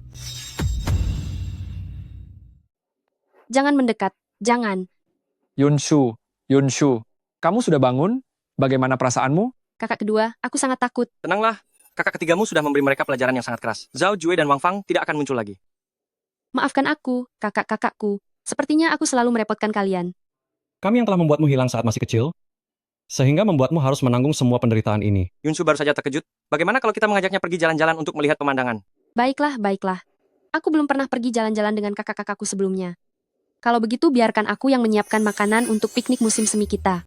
Jangan mendekat. Jangan. Yunshu, kamu sudah bangun? Bagaimana perasaanmu? Kakak kedua, aku sangat takut. Tenanglah, kakak ketigamu sudah memberi mereka pelajaran yang sangat keras. Zhao Jue dan Wang Fang tidak akan muncul lagi. Maafkan aku, kakak-kakakku. Sepertinya aku selalu merepotkan kalian. Kami yang telah membuatmu hilang saat masih kecil, sehingga membuatmu harus menanggung semua penderitaan ini. Yunshu baru saja terkejut. Bagaimana kalau kita mengajaknya pergi jalan-jalan untuk melihat pemandangan? Baiklah. Aku belum pernah pergi jalan-jalan dengan kakak-kakakku sebelumnya. Kalau begitu biarkan aku yang menyiapkan makanan untuk piknik musim semi kita.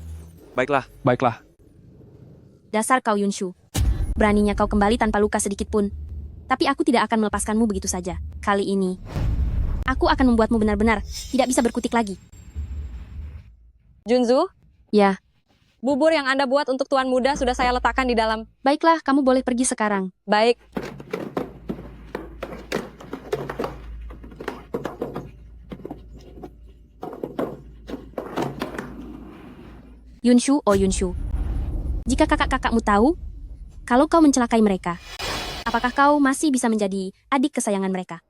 Baiklah, Baiklah, Dasar kau Yunshu. Beraninya kau kembali tanpa luka sedikit pun. Tapi aku tidak akan melepaskanmu begitu saja. Kali ini, aku akan membuatmu benar-benar tidak bisa berkutik lagi. Junzu, Ya, bubur yang Anda buat untuk tuan muda sudah saya letakkan di dalam. baiklah, kamu boleh pergi sekarang. Baik. Yunshu, oh Yunshu. Jika kakak-kakakmu tahu, kalau kau mencelakai mereka, apakah kau masih bisa menjadi adik kesayangan mereka?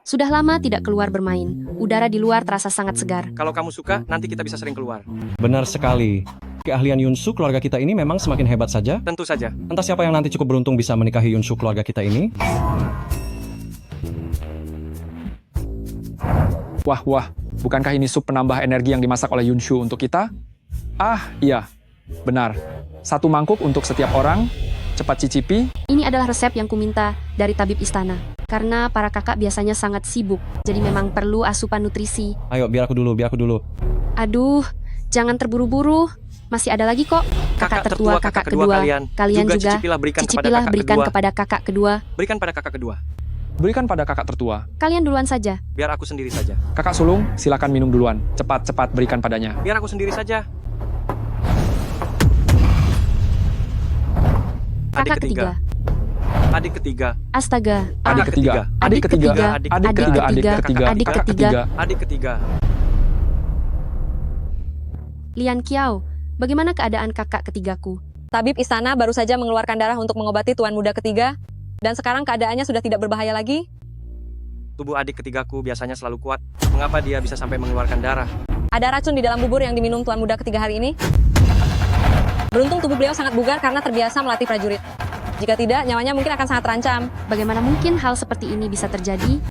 Sudah lama tidak keluar bermain. Udara di luar terasa sangat segar. kalau kamu suka, nanti kita bisa sering keluar. Benar sekali. Keahlian Yunsu keluarga kita ini memang semakin hebat saja. Tentu saja. Entah siapa yang nanti cukup beruntung bisa menikahi Yunsu keluarga kita ini. wah wah, bukankah ini sup penambah energi yang dimasak oleh Yunshu untuk kita? Ah, iya, benar. 1 mangkuk untuk setiap orang, cepat cicipi. Ini adalah resep yang kuminta dari tabib istana. Karena para kakak biasanya sangat sibuk, jadi memang perlu asupan nutrisi. Ayo, biar aku dulu. Aduh, jangan terburu-buru. Masih ada lagi kok. Kakak tertua, kakak kedua. Kalian juga cicipilah cicipilah berikan kepada kakak kedua. Berikan pada kakak kedua. Berikan pada kakak tertua. Kalian duluan saja. Biar aku sendiri saja. Kakak sulung, silakan minum duluan. Cepat-cepat berikan padanya. Biar aku sendiri saja. Kakak ketiga. Adik ketiga. Astaga. Adik ketiga. Adik ketiga. Adik Adik ketiga. Adik ketiga. Adik Kakak ketiga. ketiga. Adik ketiga. Lian Qiao, bagaimana keadaan kakak ketigaku? Tabib istana baru saja mengeluarkan darah untuk mengobati tuan muda ketiga, dan sekarang keadaannya sudah tidak berbahaya lagi. Tubuh adik ketigaku biasanya selalu kuat. Mengapa dia bisa sampai mengeluarkan darah? Ada racun di dalam bubur yang diminum tuan muda ketiga hari ini. Beruntung tubuh beliau sangat bugar karena terbiasa melatih prajurit. Jika tidak, nyawanya mungkin akan sangat terancam. Bagaimana mungkin hal seperti ini bisa terjadi?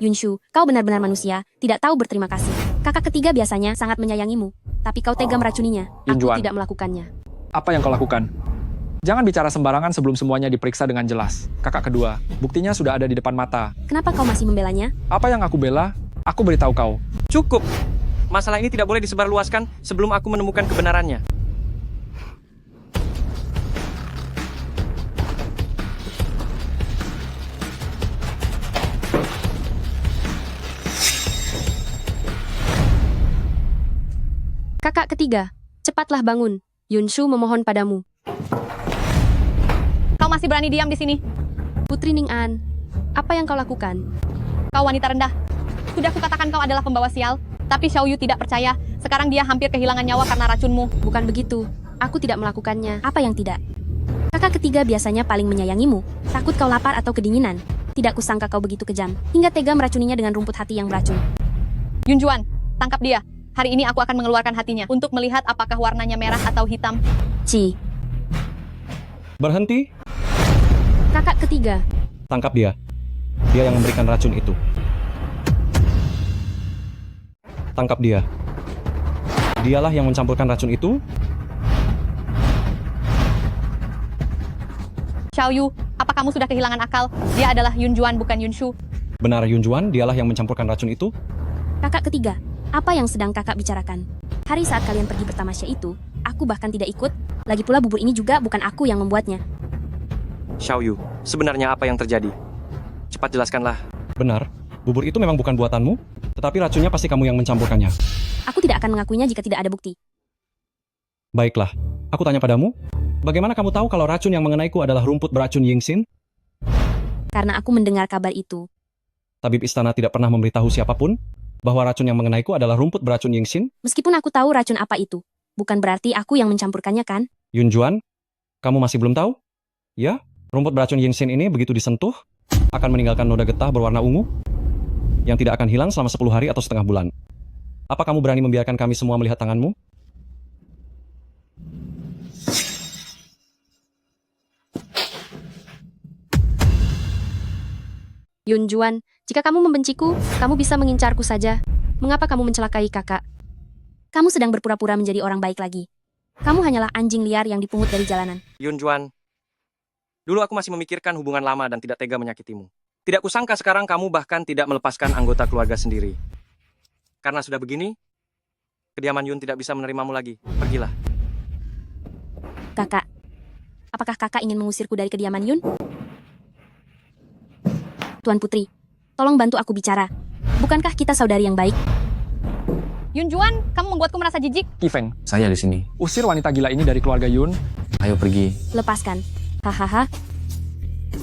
Yunshu, kau benar-benar manusia, tidak tahu berterima kasih. Kakak ketiga biasanya sangat menyayangimu, tapi kau tega meracuninya. Aku Yunjuan. tidak melakukannya. Apa yang kau lakukan? Jangan bicara sembarangan sebelum semuanya diperiksa dengan jelas. Kakak kedua, buktinya sudah ada di depan mata. Kenapa kau masih membelanya? Apa yang aku bela, aku beritahu kau. Cukup. Masalah ini tidak boleh disebarluaskan sebelum aku menemukan kebenarannya. Kakak ketiga, cepatlah bangun. Yunshu memohon padamu. Kau masih berani diam di sini? Putri Ning'an, apa yang kau lakukan? Kau wanita rendah. Sudah kukatakan kau adalah pembawa sial, tapi Xiao Yu tidak percaya. Sekarang dia hampir kehilangan nyawa karena racunmu. Bukan begitu. Aku tidak melakukannya. Apa yang tidak? Kakak ketiga biasanya paling menyayangimu. Takut kau lapar atau kedinginan. Tidak kusangka kau begitu kejam, hingga tega meracuninya dengan rumput hati yang beracun. Yunjuan, tangkap dia. Hari ini aku akan mengeluarkan hatinya untuk melihat apakah warnanya merah atau hitam. Ci, Berhenti, kakak ketiga. tangkap dia. Dia yang memberikan racun itu. Tangkap dia. Dialah yang mencampurkan racun itu. Xiao Yu, apa kamu sudah kehilangan akal? Dia adalah Yunjuan bukan Yunshu. Benar Yunjuan, dialah yang mencampurkan racun itu. Kakak ketiga, apa yang sedang kakak bicarakan? Hari saat kalian pergi bertamasya itu, aku bahkan tidak ikut. Lagi pula bubur ini juga bukan aku yang membuatnya. Xiao Yu, sebenarnya apa yang terjadi? Cepat jelaskanlah. Benar, bubur itu memang bukan buatanmu, tetapi racunnya pasti kamu yang mencampurkannya. Aku tidak akan mengakuinya jika tidak ada bukti. Baiklah, aku tanya padamu, bagaimana kamu tahu kalau racun yang mengenaiku adalah rumput beracun Yingxin? Karena aku mendengar kabar itu. Tabib istana tidak pernah memberitahu siapapun bahwa racun yang mengenaiku adalah rumput beracun Yingxin. Meskipun aku tahu racun apa itu, bukan berarti aku yang mencampurkannya kan? Yunjuan, kamu masih belum tahu? Ya, rumput beracun Yingxin ini begitu disentuh, akan meninggalkan noda getah berwarna ungu, yang tidak akan hilang selama 10 hari atau setengah bulan. Apa kamu berani membiarkan kami semua melihat tanganmu? Yunjuan, jika kamu membenciku, kamu bisa mengincarku saja. Mengapa kamu mencelakai kakak? Kamu sedang berpura-pura menjadi orang baik lagi. Kamu hanyalah anjing liar yang dipungut dari jalanan. Yun Juan, dulu aku masih memikirkan hubungan lama dan tidak tega menyakitimu. Tidak kusangka sekarang kamu bahkan tidak melepaskan anggota keluarga sendiri. Karena sudah begini, kediaman Yun tidak bisa menerimamu lagi. Pergilah. Kakak, apakah kakak ingin mengusirku dari kediaman Yun? Tuan Putri, tolong bantu aku bicara. Bukankah kita saudari yang baik? Yun Juan, kamu membuatku merasa jijik. Kifeng, Saya di sini. usir wanita gila ini dari keluarga Yun. Ayo pergi. Lepaskan. Hahaha.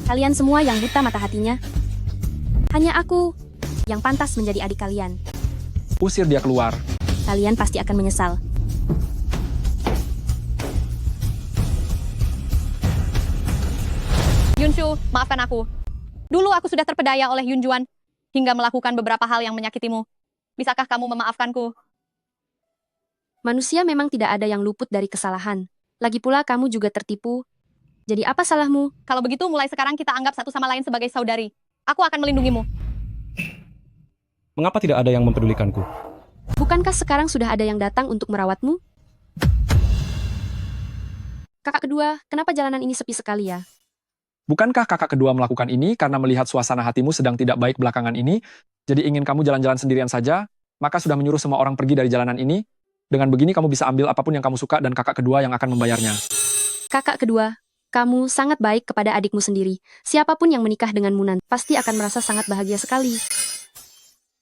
Kalian semua yang buta mata hatinya. Hanya aku yang pantas menjadi adik kalian. Usir dia keluar. Kalian pasti akan menyesal. Yunshu, maafkan aku. Dulu aku sudah terpedaya oleh Yun Juan hingga melakukan beberapa hal yang menyakitimu. Bisakah kamu memaafkanku? Manusia memang tidak ada yang luput dari kesalahan. Lagi pula kamu juga tertipu. Jadi apa salahmu? Kalau begitu, mulai sekarang kita anggap satu sama lain sebagai saudari. Aku akan melindungimu. Mengapa tidak ada yang mempedulikanku? Bukankah sekarang sudah ada yang datang untuk merawatmu? Kakak kedua, kenapa jalanan ini sepi sekali ya? Bukankah kakak kedua melakukan ini karena melihat suasana hatimu sedang tidak baik belakangan ini, jadi ingin kamu jalan-jalan sendirian saja, maka sudah menyuruh semua orang pergi dari jalanan ini? Dengan begini kamu bisa ambil apapun yang kamu suka dan kakak kedua yang akan membayarnya. Kakak kedua, kamu sangat baik kepada adikmu sendiri. Siapapun yang menikah denganmu nanti pasti akan merasa sangat bahagia sekali.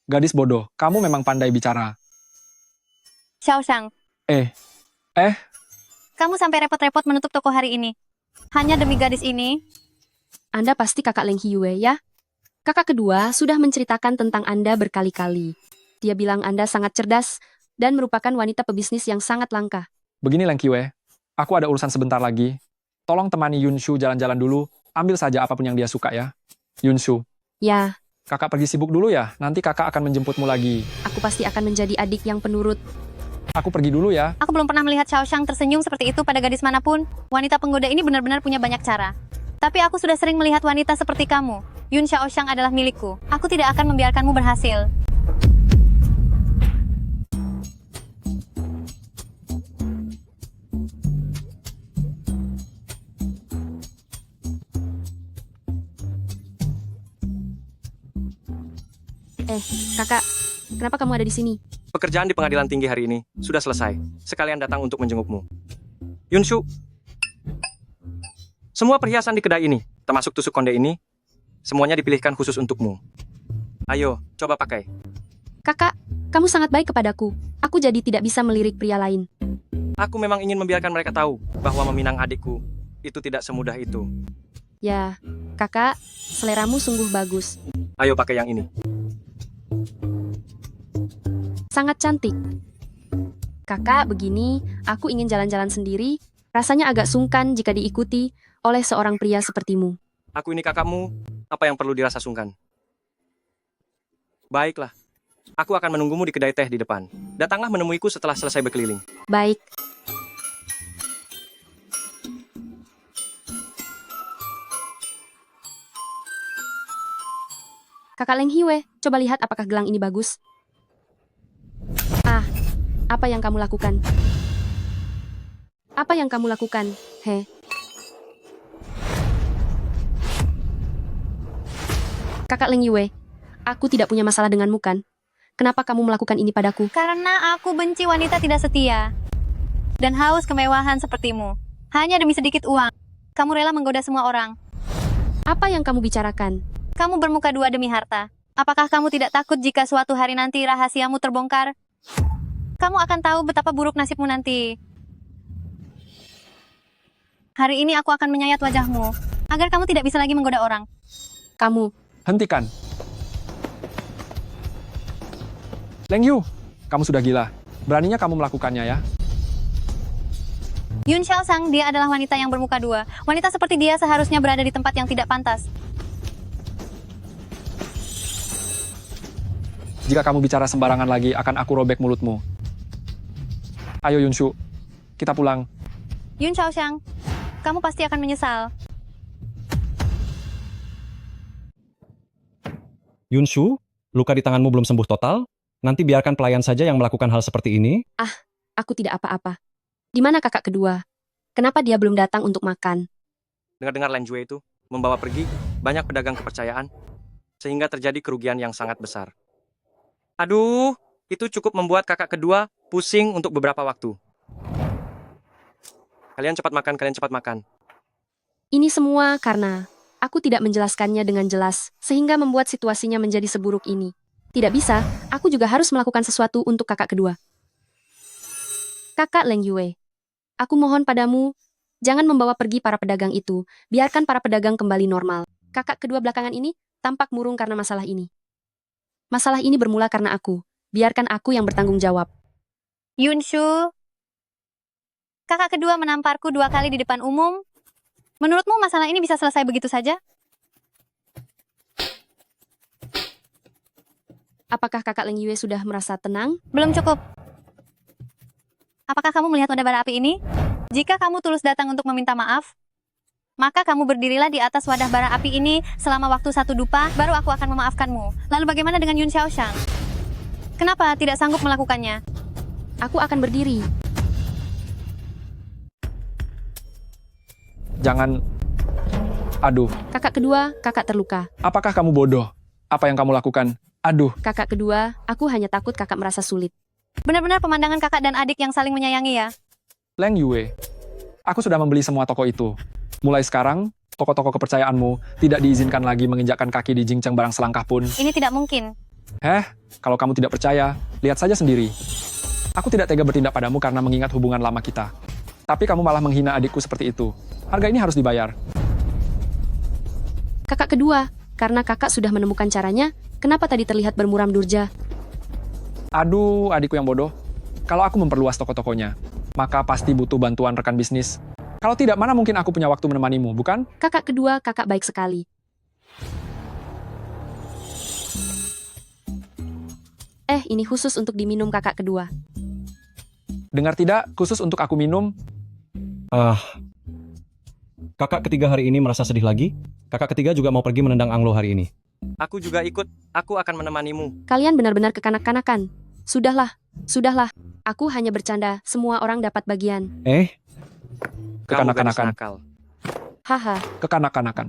Gadis bodoh, kamu memang pandai bicara. Xiaoshang, kamu sampai repot-repot menutup toko hari ini. Hanya demi gadis ini? Anda pasti kakak Leng Hiue ya? Kakak kedua sudah menceritakan tentang Anda berkali-kali. Dia bilang Anda sangat cerdas dan merupakan wanita pebisnis yang sangat langka. Begini Leng Qiwei, aku ada urusan sebentar lagi. Tolong temani Yunshu jalan-jalan dulu, ambil saja apapun yang dia suka ya. Yunshu, Ya, kakak pergi sibuk dulu ya, nanti kakak akan menjemputmu lagi. aku pasti akan menjadi adik yang penurut. Aku pergi dulu ya. Aku belum pernah melihat Xiaoshang tersenyum seperti itu pada gadis manapun. Wanita penggoda ini benar-benar punya banyak cara. Tapi aku sudah sering melihat wanita seperti kamu. Yun Xiaoshang adalah milikku. Aku tidak akan membiarkanmu berhasil. Kakak, kenapa kamu ada di sini? Pekerjaan di pengadilan tinggi hari ini sudah selesai. Sekalian datang untuk menjengukmu. Yunshu, semua perhiasan di kedai ini, termasuk tusuk konde ini, semuanya dipilihkan khusus untukmu. Ayo, coba pakai. Kakak, kamu sangat baik kepadaku. Aku jadi tidak bisa melirik pria lain. Aku memang ingin membiarkan mereka tahu bahwa meminang adikku itu tidak semudah itu. Ya, kakak, seleramu sungguh bagus. Ayo pakai yang ini. Sangat cantik. Kakak, begini, aku ingin jalan-jalan sendiri. Rasanya agak sungkan jika diikuti oleh seorang pria sepertimu. Aku ini kakakmu, apa yang perlu dirasa sungkan? Baiklah, aku akan menunggumu di kedai teh di depan. Datanglah menemuiku setelah selesai berkeliling. Baik. Kakak Leng Hiue, coba lihat apakah gelang ini bagus. Ah, apa yang kamu lakukan? Apa yang kamu lakukan, he? Kakak Leng Yue, aku tidak punya masalah denganmu kan? Kenapa kamu melakukan ini padaku? Karena aku benci wanita tidak setia. Dan haus kemewahan sepertimu. Hanya demi sedikit uang. Kamu rela menggoda semua orang. Apa yang kamu bicarakan? Kamu bermuka dua demi harta. Apakah kamu tidak takut jika suatu hari nanti rahasiamu terbongkar? Kamu akan tahu betapa buruk nasibmu nanti. Hari ini aku akan menyayat wajahmu, agar kamu tidak bisa lagi menggoda orang. Kamu, Hentikan. Leng Yu, kamu sudah gila. Beraninya kamu melakukannya ya. Yun Xiaoshang, dia adalah wanita yang bermuka dua. Wanita seperti dia seharusnya berada di tempat yang tidak pantas. Jika kamu bicara sembarangan lagi, akan aku robek mulutmu. Ayo Yunshu, kita pulang. Yun Xiaoshang, kamu pasti akan menyesal. Yunshu, luka di tanganmu belum sembuh total? Nanti biarkan pelayan saja yang melakukan hal seperti ini. aku tidak apa-apa. Di mana kakak kedua? Kenapa dia belum datang untuk makan? Dengar-dengar Lan Jue itu membawa pergi banyak pedagang kepercayaan, sehingga terjadi kerugian yang sangat besar. Aduh, itu cukup membuat kakak kedua pusing untuk beberapa waktu. Kalian cepat makan. Ini semua karena aku tidak menjelaskannya dengan jelas, sehingga membuat situasinya menjadi seburuk ini. Tidak bisa, aku juga harus melakukan sesuatu untuk kakak kedua. Kakak Leng Yue, aku mohon padamu, jangan membawa pergi para pedagang itu, biarkan para pedagang kembali normal. Kakak kedua belakangan ini tampak murung karena masalah ini. Masalah ini bermula karena aku, biarkan aku yang bertanggung jawab. Yunshu, kakak kedua menamparku 2 kali di depan umum. Menurutmu masalah ini bisa selesai begitu saja? Apakah kakak Leng Yue sudah merasa tenang? Belum cukup. Apakah kamu melihat wadah bara api ini? Jika kamu tulus datang untuk meminta maaf, maka kamu berdirilah di atas wadah bara api ini selama waktu 1 dupa, baru aku akan memaafkanmu. Lalu bagaimana dengan Yun Xiaoshang? Kenapa tidak sanggup melakukannya? Aku akan berdiri. Jangan... Aduh, Kakak kedua, kakak terluka. apakah kamu bodoh? Apa yang kamu lakukan? Aduh, Kakak kedua, aku hanya takut kakak merasa sulit. Benar-benar pemandangan kakak dan adik yang saling menyayangi ya. Leng Yue, aku sudah membeli semua toko itu. Mulai sekarang, toko-toko kepercayaanmu tidak diizinkan lagi menginjakkan kaki di Jingcheng barang selangkah pun. Ini tidak mungkin. Kalau kamu tidak percaya, lihat saja sendiri. Aku tidak tega bertindak padamu karena mengingat hubungan lama kita. Tapi kamu malah menghina adikku seperti itu. Harga ini harus dibayar. Kakak kedua, karena kakak sudah menemukan caranya, kenapa tadi terlihat bermuram durja? Aduh, adikku yang bodoh. Kalau aku memperluas toko-tokonya, maka pasti butuh bantuan rekan bisnis. Kalau tidak, mana mungkin aku punya waktu menemanimu, bukan? Kakak kedua, kakak baik sekali. Ini khusus untuk diminum kakak kedua. Dengar tidak, khusus untuk aku minum. Kakak ketiga hari ini merasa sedih lagi. Kakak ketiga juga mau pergi menendang Anglo hari ini. Aku juga ikut, aku akan menemanimu. Kalian benar-benar kekanak-kanakan. Sudahlah. Aku hanya bercanda, semua orang dapat bagian. Kamu gadis Kekanak-kanakan. nakal. Haha, Kekanak-kanakan.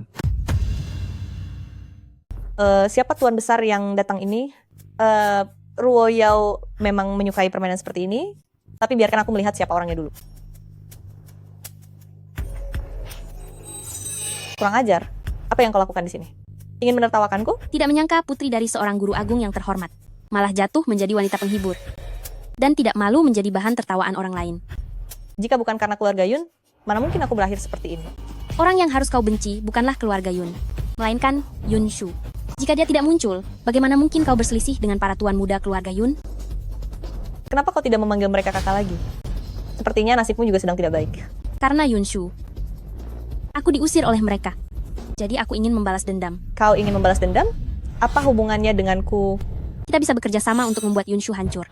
Siapa tuan besar yang datang ini? Ruo Yao memang menyukai permainan seperti ini, tapi biarkan aku melihat siapa orangnya dulu. Kurang ajar. Apa yang kau lakukan di sini? Ingin menertawakanku? tidak menyangka putri dari seorang guru agung yang terhormat. Malah jatuh menjadi wanita penghibur. Dan tidak malu menjadi bahan tertawaan orang lain. Jika bukan karena keluarga Yun, mana mungkin aku berakhir seperti ini? Orang yang harus kau benci bukanlah keluarga Yun, melainkan Yun Shu. Jika dia tidak muncul, bagaimana mungkin kau berselisih dengan para tuan muda keluarga Yun? Kenapa kau tidak memanggil mereka kakak lagi? Sepertinya nasibmu juga sedang tidak baik. Karena Yun Shu. Aku diusir oleh mereka. Jadi aku ingin membalas dendam. Kau ingin membalas dendam? Apa hubungannya denganku? Kita bisa bekerja sama untuk membuat Yun Shu hancur.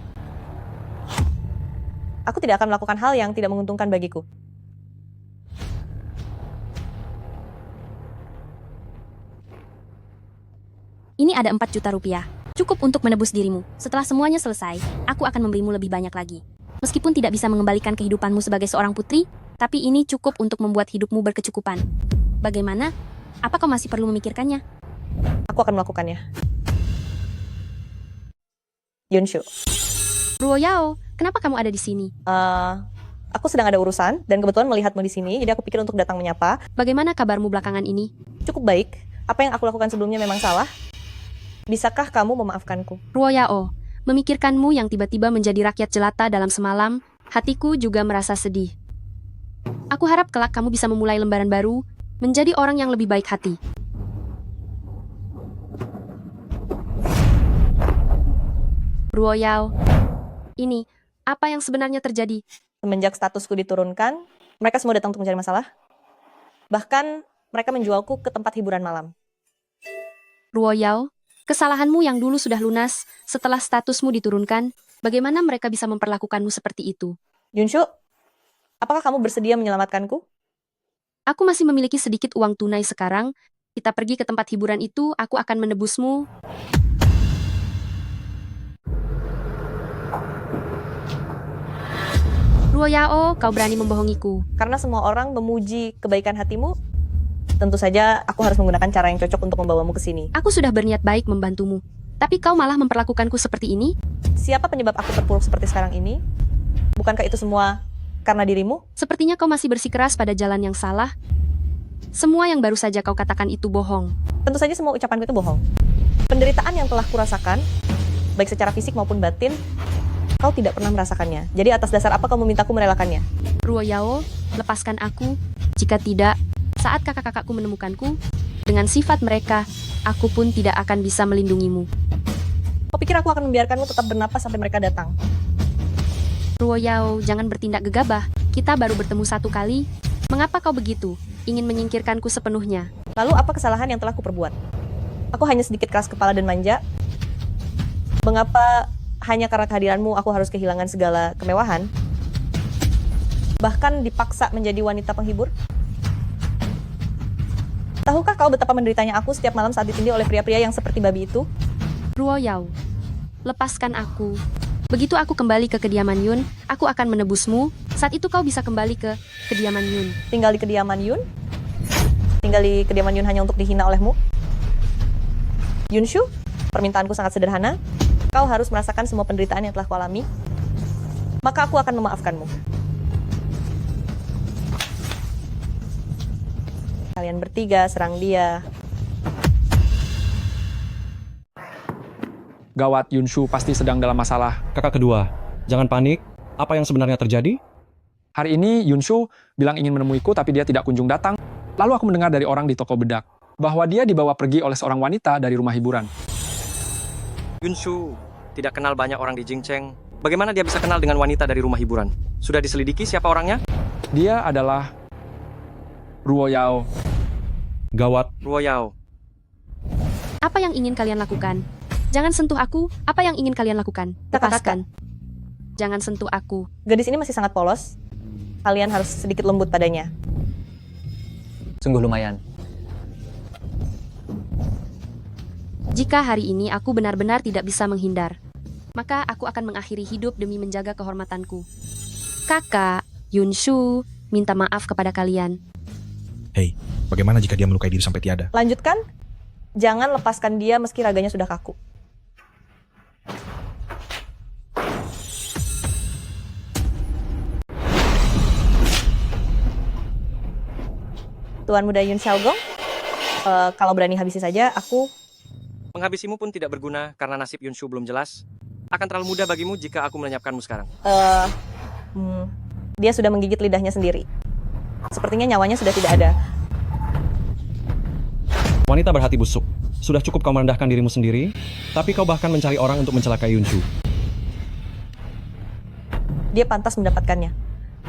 Aku tidak akan melakukan hal yang tidak menguntungkan bagiku. Ini ada 4 juta rupiah. Cukup untuk menebus dirimu. Setelah semuanya selesai, aku akan memberimu lebih banyak lagi. Meskipun tidak bisa mengembalikan kehidupanmu sebagai seorang putri, tapi ini cukup untuk membuat hidupmu berkecukupan. Bagaimana? Apa kau masih perlu memikirkannya? Aku akan melakukannya. Yunshu. Ruo Yao, kenapa kamu ada di sini? Aku sedang ada urusan dan kebetulan melihatmu di sini, jadi aku pikir untuk datang menyapa. Bagaimana kabarmu belakangan ini? Cukup baik. Apa yang aku lakukan sebelumnya memang salah? Bisakah kamu memaafkanku? Ruo Yao, memikirkanmu yang tiba-tiba menjadi rakyat jelata dalam semalam, hatiku juga merasa sedih. Aku harap kelak kamu bisa memulai lembaran baru, menjadi orang yang lebih baik hati. Ruo Yao, ini, apa yang sebenarnya terjadi? Semenjak statusku diturunkan, mereka semua datang untuk mencari masalah. Bahkan, mereka menjualku ke tempat hiburan malam. Ruo Yao, kesalahanmu yang dulu sudah lunas, setelah statusmu diturunkan, bagaimana mereka bisa memperlakukanmu seperti itu? Yunshu, apakah kamu bersedia menyelamatkanku? Aku masih memiliki sedikit uang tunai sekarang. Kita pergi ke tempat hiburan itu, aku akan menebusmu. Ruo Yao, kau berani membohongiku. Karena semua orang memuji kebaikan hatimu, tentu saja aku harus menggunakan cara yang cocok untuk membawamu ke sini. Aku sudah berniat baik membantumu. Tapi kau malah memperlakukanku seperti ini? Siapa penyebab aku terpuruk seperti sekarang ini? Bukankah itu semua karena dirimu? Sepertinya kau masih bersikeras pada jalan yang salah. Semua yang baru saja kau katakan itu bohong. Tentu saja semua ucapanku itu bohong. Penderitaan yang telah kurasakan, baik secara fisik maupun batin, kau tidak pernah merasakannya. Jadi atas dasar apa kau memintaku merelakannya? Ruo Yao, lepaskan aku. Jika tidak, saat kakak-kakakku menemukanku, dengan sifat mereka, aku pun tidak akan bisa melindungimu. Kau pikir aku akan membiarkanmu tetap bernapas sampai mereka datang? Ruo Yao, jangan bertindak gegabah. Kita baru bertemu satu kali. Mengapa kau begitu? Ingin menyingkirkanku sepenuhnya? Lalu apa kesalahan yang telah kuperbuat? Aku hanya sedikit keras kepala dan manja. Mengapa hanya karena kehadiranmu aku harus kehilangan segala kemewahan? Bahkan dipaksa menjadi wanita penghibur? Tahukah kau betapa menderitanya aku setiap malam saat ditindih oleh pria-pria yang seperti babi itu? Ruo Yao, lepaskan aku. Begitu aku kembali ke kediaman Yun, aku akan menebusmu. Saat itu kau bisa kembali ke kediaman Yun. Tinggal di kediaman Yun? Tinggal di kediaman Yun hanya untuk dihina olehmu? Yunshu, permintaanku sangat sederhana. Kau harus merasakan semua penderitaan yang telah kualami. Maka aku akan memaafkanmu. Kalian bertiga serang dia. Gawat, Yunshu pasti sedang dalam masalah. Kakak kedua, jangan panik. Apa yang sebenarnya terjadi? Hari ini Yunshu bilang ingin menemuiku tapi dia tidak kunjung datang. Lalu aku mendengar dari orang di toko bedak bahwa dia dibawa pergi oleh seorang wanita dari rumah hiburan. Yunshu tidak kenal banyak orang di Jingcheng. Bagaimana dia bisa kenal dengan wanita dari rumah hiburan? Sudah diselidiki siapa orangnya? Dia adalah Ruo Yao. Gawat. Ruo Yao. Apa yang ingin kalian lakukan? Jangan sentuh aku. Apa yang ingin kalian lakukan? Lepaskan. Jangan sentuh aku. Gadis ini masih sangat polos. Kalian harus sedikit lembut padanya. Sungguh lumayan. Jika hari ini aku benar-benar tidak bisa menghindar, maka aku akan mengakhiri hidup demi menjaga kehormatanku. Kakak, Yunshu, minta maaf kepada kalian. Hei, bagaimana jika dia melukai diri sampai tiada? Lanjutkan. Jangan lepaskan dia meski raganya sudah kaku. Tuan muda Yun Xiaogong, kalau berani habisi saja, aku... Menghabisimu pun tidak berguna karena nasib Yunshu belum jelas. Akan terlalu mudah bagimu jika aku melenyapkanmu sekarang. Dia sudah menggigit lidahnya sendiri. Sepertinya nyawanya sudah tidak ada. Wanita berhati busuk. Sudah cukup kau merendahkan dirimu sendiri, tapi kau bahkan mencari orang untuk mencelakai Yunshu. Dia pantas mendapatkannya.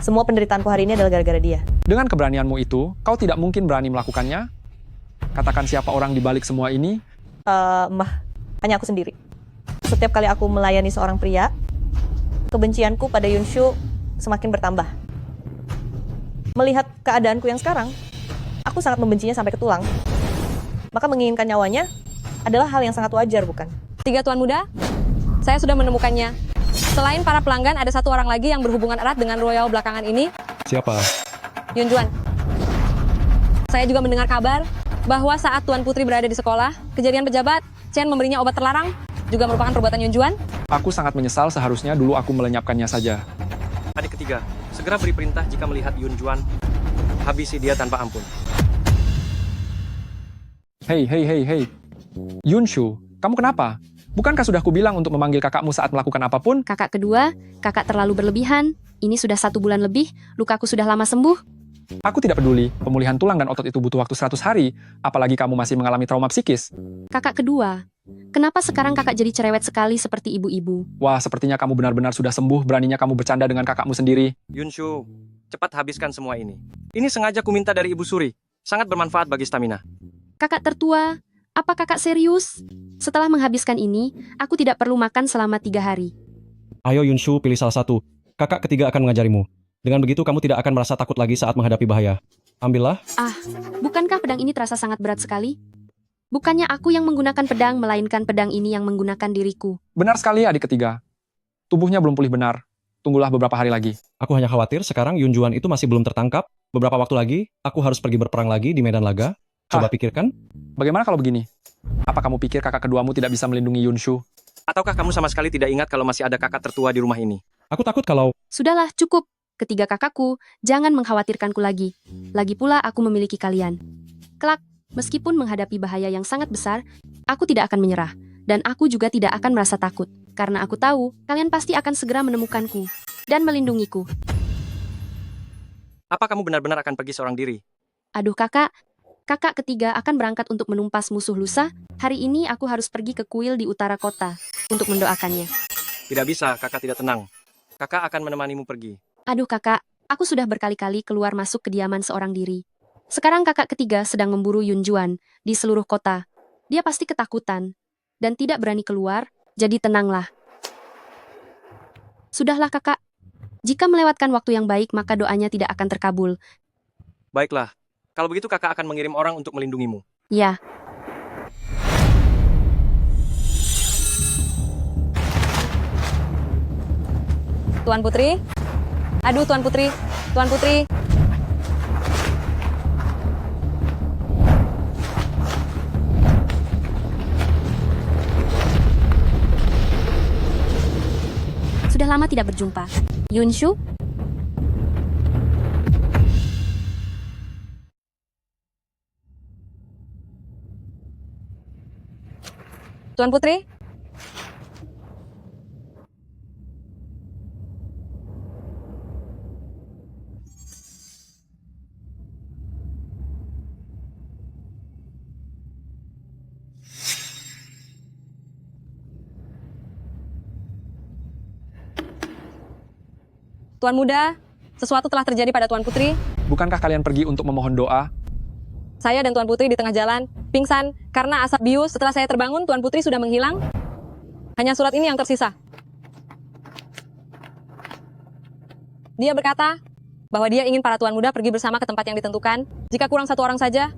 Semua penderitaanku hari ini adalah gara-gara dia. Dengan keberanianmu itu, kau tidak mungkin berani melakukannya. Katakan siapa orang di balik semua ini. Hanya aku sendiri. Setiap kali aku melayani seorang pria, kebencianku pada Yunshu semakin bertambah. Melihat keadaanku yang sekarang, aku sangat membencinya sampai ke tulang. Maka menginginkan nyawanya adalah hal yang sangat wajar, bukan? 3 tuan muda, saya sudah menemukannya. Selain para pelanggan, ada satu orang lagi yang berhubungan erat dengan Royal belakangan ini. Siapa? Yun Juan. Saya juga mendengar kabar bahwa saat Tuan Putri berada di sekolah, kejadian pejabat, Chen memberinya obat terlarang, juga merupakan perbuatan Yun Juan. Aku sangat menyesal, seharusnya dulu aku melenyapkannya saja. Adik ketiga, segera beri perintah jika melihat Yun Juan. Habisi dia tanpa ampun. Hei. Yunshu, kamu kenapa? Bukankah sudah kubilang untuk memanggil kakakmu saat melakukan apapun? Kakak kedua, kakak terlalu berlebihan. Ini sudah 1 bulan lebih, lukaku sudah lama sembuh. Aku tidak peduli, pemulihan tulang dan otot itu butuh waktu 100 hari, apalagi kamu masih mengalami trauma psikis. Kakak kedua, kenapa sekarang kakak jadi cerewet sekali seperti ibu-ibu? Wah, sepertinya kamu benar-benar sudah sembuh, beraninya kamu bercanda dengan kakakmu sendiri. Yunshu, cepat habiskan semua ini. Ini sengaja kuminta dari Ibu Suri. Sangat bermanfaat bagi stamina. Kakak tertua, apa kakak serius? Setelah menghabiskan ini, aku tidak perlu makan selama 3 hari. Ayo Yunshu, pilih salah satu. Kakak ketiga akan mengajarimu. Dengan begitu kamu tidak akan merasa takut lagi saat menghadapi bahaya. Ambillah. Bukankah pedang ini terasa sangat berat sekali? Bukannya aku yang menggunakan pedang, melainkan pedang ini yang menggunakan diriku. Benar sekali adik ketiga. Tubuhnya belum pulih benar. Tunggulah beberapa hari lagi. Aku hanya khawatir sekarang Yun Juan itu masih belum tertangkap. Beberapa waktu lagi, aku harus pergi berperang lagi di medan laga. Coba pikirkan. Bagaimana kalau begini? Apa kamu pikir kakak keduamu tidak bisa melindungi Yunshu? Ataukah kamu sama sekali tidak ingat kalau masih ada kakak tertua di rumah ini? Aku takut kalau... Sudahlah, cukup. Ketiga kakakku, jangan mengkhawatirkanku lagi. Lagi pula aku memiliki kalian. Kelak, meskipun menghadapi bahaya yang sangat besar, aku tidak akan menyerah. Dan aku juga tidak akan merasa takut. Karena aku tahu, kalian pasti akan segera menemukanku dan melindungiku. Apa kamu benar-benar akan pergi seorang diri? Aduh kakak, kakak ketiga akan berangkat untuk menumpas musuh lusa. Hari ini aku harus pergi ke kuil di utara kota untuk mendoakannya. Tidak bisa, kakak tidak tenang. Kakak akan menemanimu pergi. Aduh kakak, aku sudah berkali-kali keluar masuk kediaman seorang diri. Sekarang kakak ketiga sedang memburu Yun Juan di seluruh kota. Dia pasti ketakutan dan tidak berani keluar, jadi tenanglah. Sudahlah kakak, jika melewatkan waktu yang baik maka doanya tidak akan terkabul. Baiklah, kalau begitu kakak akan mengirim orang untuk melindungimu. Ya. Tuan Putri? Aduh, Tuan Putri. Tuan Putri. Sudah lama tidak berjumpa. Yunshu? Tuan Putri? Tuan Muda, sesuatu telah terjadi pada Tuan Putri. Bukankah kalian pergi untuk memohon doa? Saya dan Tuan Putri di tengah jalan, pingsan karena asap bius. Setelah saya terbangun, Tuan Putri sudah menghilang. Hanya surat ini yang tersisa. Dia berkata bahwa dia ingin para Tuan Muda pergi bersama ke tempat yang ditentukan. Jika kurang satu orang saja,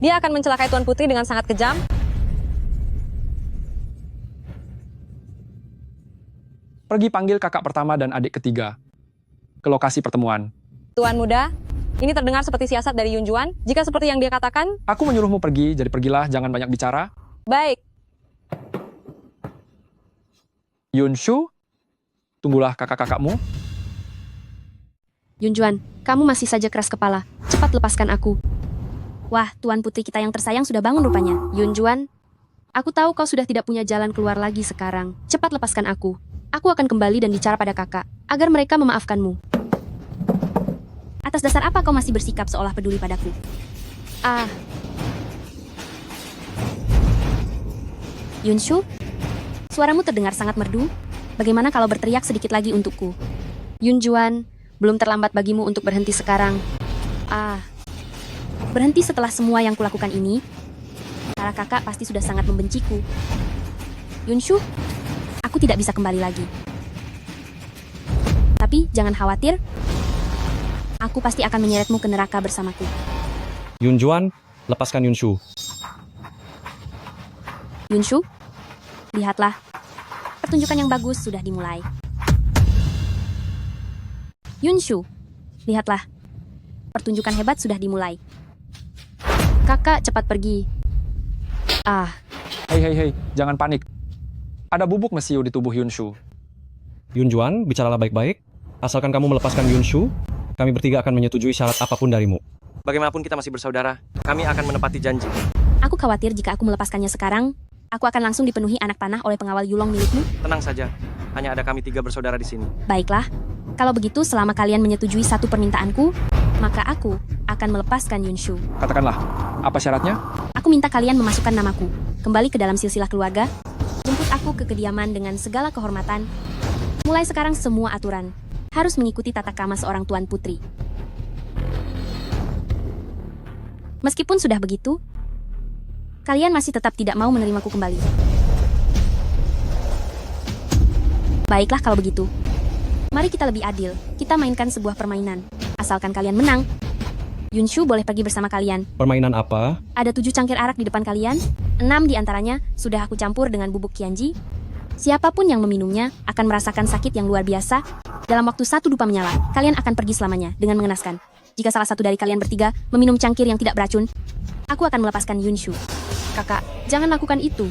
dia akan mencelakai Tuan Putri dengan sangat kejam. Pergi panggil kakak pertama dan adik ketiga ke lokasi pertemuan. Tuan Muda, ini terdengar seperti siasat dari Yun Juan. Jika seperti yang dia katakan... Aku menyuruhmu pergi, jadi pergilah, jangan banyak bicara. Baik. Yunshu, tunggulah kakak-kakakmu. Yun Juan, kamu masih saja keras kepala. Cepat lepaskan aku. Wah, Tuan Putri kita yang tersayang sudah bangun rupanya. Yun Juan, aku tahu kau sudah tidak punya jalan keluar lagi sekarang. Cepat lepaskan aku. Aku akan kembali dan bicara pada kakak, agar mereka memaafkanmu. Atas dasar apa kau masih bersikap seolah peduli padaku? Yunshu, suaramu terdengar sangat merdu. Bagaimana kalau berteriak sedikit lagi untukku? Yun Juan, belum terlambat bagimu untuk berhenti sekarang. Berhenti setelah semua yang kulakukan ini? Para kakak pasti sudah sangat membenciku. Yunshu, aku tidak bisa kembali lagi. Tapi jangan khawatir, aku pasti akan menyeretmu ke neraka bersamaku. Yun Juan, lepaskan Yunshu. Yunshu, lihatlah. Pertunjukan yang bagus sudah dimulai. Yunshu, lihatlah. Pertunjukan hebat sudah dimulai. Kakak cepat pergi. Hei, jangan panik. Ada bubuk mesiu di tubuh Yunshu. Yun Juan, bicaralah baik-baik. Asalkan kamu melepaskan Yunshu, kami bertiga akan menyetujui syarat apapun darimu. Bagaimanapun kita masih bersaudara, kami akan menepati janji. Aku khawatir jika aku melepaskannya sekarang, aku akan langsung dipenuhi anak panah oleh pengawal Yulong milikmu. Tenang saja, hanya ada kami 3 bersaudara di sini. Baiklah, kalau begitu selama kalian menyetujui satu permintaanku, maka aku akan melepaskan Yunshu. Katakanlah, apa syaratnya? Aku minta kalian memasukkan namaku kembali ke dalam silsilah keluarga, jemput aku ke kediaman dengan segala kehormatan. Mulai sekarang semua aturan harus mengikuti tata krama seorang Tuan Putri. Meskipun sudah begitu, kalian masih tetap tidak mau menerimaku kembali. Baiklah kalau begitu. Mari kita lebih adil. Kita mainkan sebuah permainan. Asalkan kalian menang, Yunshu boleh pergi bersama kalian. Permainan apa? Ada 7 cangkir arak di depan kalian. 6 di antaranya sudah aku campur dengan bubuk Qianji. Siapapun yang meminumnya akan merasakan sakit yang luar biasa. Dalam waktu 1 dupa menyala, kalian akan pergi selamanya dengan mengenaskan. Jika salah satu dari kalian bertiga meminum cangkir yang tidak beracun, aku akan melepaskan Yunshu. Kakak, jangan lakukan itu.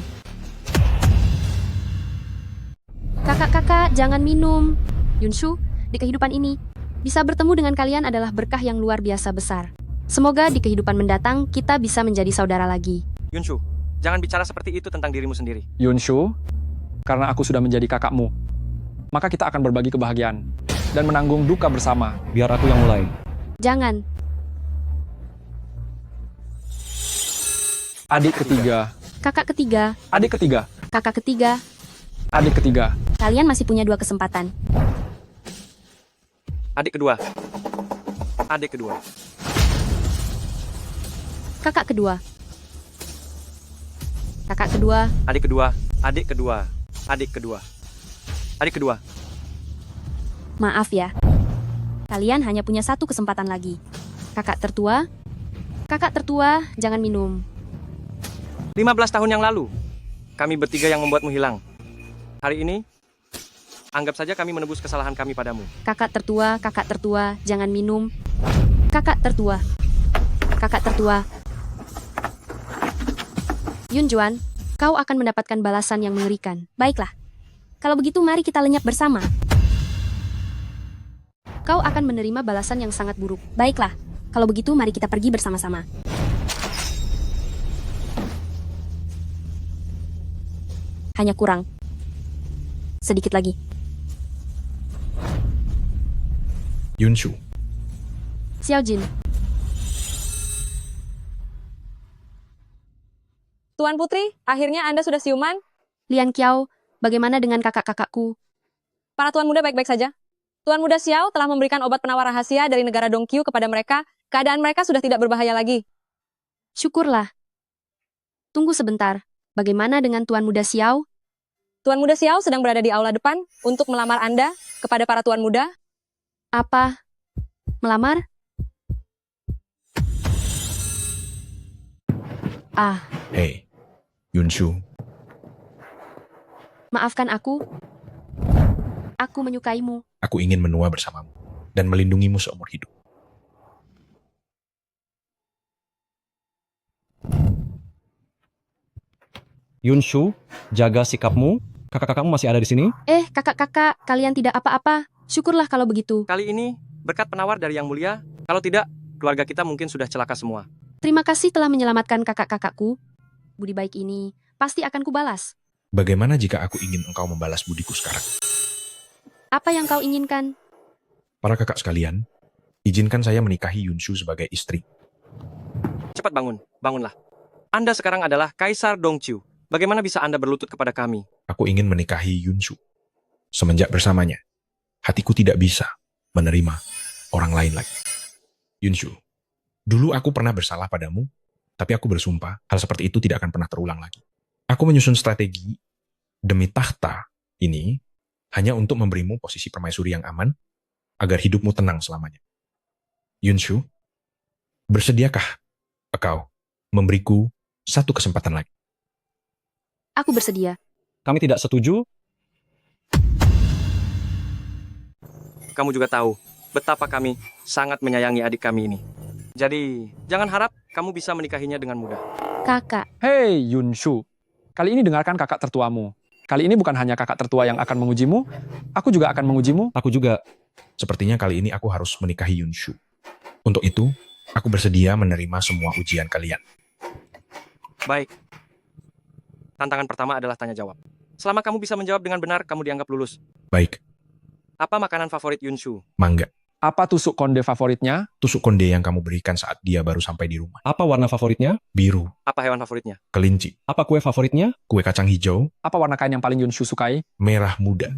Kakak, jangan minum. Yunshu, di kehidupan ini, bisa bertemu dengan kalian adalah berkah yang luar biasa besar. Semoga di kehidupan mendatang kita bisa menjadi saudara lagi. Yunshu, jangan bicara seperti itu tentang dirimu sendiri. Yunshu, karena aku sudah menjadi kakakmu, maka kita akan berbagi kebahagiaan dan menanggung duka bersama. Biar aku yang mulai. Jangan. Adik ketiga, Kakak ketiga, adik ketiga, kakak ketiga, adik ketiga, kalian masih punya 2 kesempatan. Adik kedua. Adik kedua. Kakak kedua. Kakak kedua, Adik kedua. Adik kedua. Adik kedua. Adik kedua. maaf ya. Kalian hanya punya 1 kesempatan lagi. Kakak tertua, jangan minum. 15 tahun yang lalu, kami bertiga yang membuatmu hilang. Hari ini, anggap saja kami menebus kesalahan kami padamu. Kakak tertua, jangan minum. Kakak tertua. Yun Juan, kau akan mendapatkan balasan yang mengerikan. Baiklah. Kalau begitu mari kita lenyap bersama. Kau akan menerima balasan yang sangat buruk. Baiklah. Kalau begitu mari kita pergi bersama-sama. Hanya kurang sedikit lagi. Yunshu, Xiao Jin, Tuan Putri, akhirnya Anda sudah siuman? Lian Qiao, bagaimana dengan kakak-kakakku? Para Tuan Muda baik-baik saja. Tuan Muda Xiao telah memberikan obat penawar rahasia dari negara Dongqiu kepada mereka. Keadaan mereka sudah tidak berbahaya lagi. Syukurlah. Tunggu sebentar. Bagaimana dengan Tuan Muda Xiao? Tuan Muda Xiao sedang berada di aula depan untuk melamar Anda kepada para Tuan Muda. Apa? Melamar? Ah, hey, Yunshu, maafkan aku. Aku menyukaimu. aku ingin menua bersamamu dan melindungimu seumur hidup. Yunshu, jaga sikapmu. Kakak-kakakmu masih ada di sini? Kakak-kakak, kalian tidak apa-apa. Syukurlah kalau begitu. Kali ini, berkat penawar dari Yang Mulia, kalau tidak, keluarga kita mungkin sudah celaka semua. Terima kasih telah menyelamatkan kakak-kakakku. Budi baik ini pasti akan kubalas. Bagaimana jika aku ingin engkau membalas budiku sekarang? Apa yang kau inginkan? Para kakak sekalian, izinkan saya menikahi Yunshu sebagai istri. Cepat bangun, bangunlah. Anda sekarang adalah Kaisar Dongqiu. Bagaimana bisa Anda berlutut kepada kami? Aku ingin menikahi Yunshu. Semenjak bersamanya, hatiku tidak bisa menerima orang lain lagi. Yunshu, dulu aku pernah bersalah padamu, tapi aku bersumpah hal seperti itu tidak akan pernah terulang lagi. Aku menyusun strategi demi tahta ini hanya untuk memberimu posisi permaisuri yang aman agar hidupmu tenang selamanya. Yunshu, bersediakah engkau memberiku 1 kesempatan lagi? Aku bersedia. Kami tidak setuju. Kamu juga tahu betapa kami sangat menyayangi adik kami ini. Jadi, jangan harap kamu bisa menikahinya dengan mudah. Kakak, Hei Yunshu, kali ini dengarkan kakak tertuamu. Kali ini bukan hanya kakak tertua yang akan mengujimu, aku juga akan mengujimu. Aku juga. Sepertinya kali ini aku harus menikahi Yunshu. Untuk itu, aku bersedia menerima semua ujian kalian. Baik. Tantangan pertama adalah tanya jawab. Selama kamu bisa menjawab dengan benar, kamu dianggap lulus. Baik, Apa makanan favorit Yunshu? mangga. Apa tusuk konde favoritnya? Tusuk konde yang kamu berikan saat dia baru sampai di rumah. Apa warna favoritnya? Biru, Apa hewan favoritnya? kelinci, Apa kue favoritnya? kue kacang hijau, Apa warna kain yang paling Yunshu sukai? merah muda.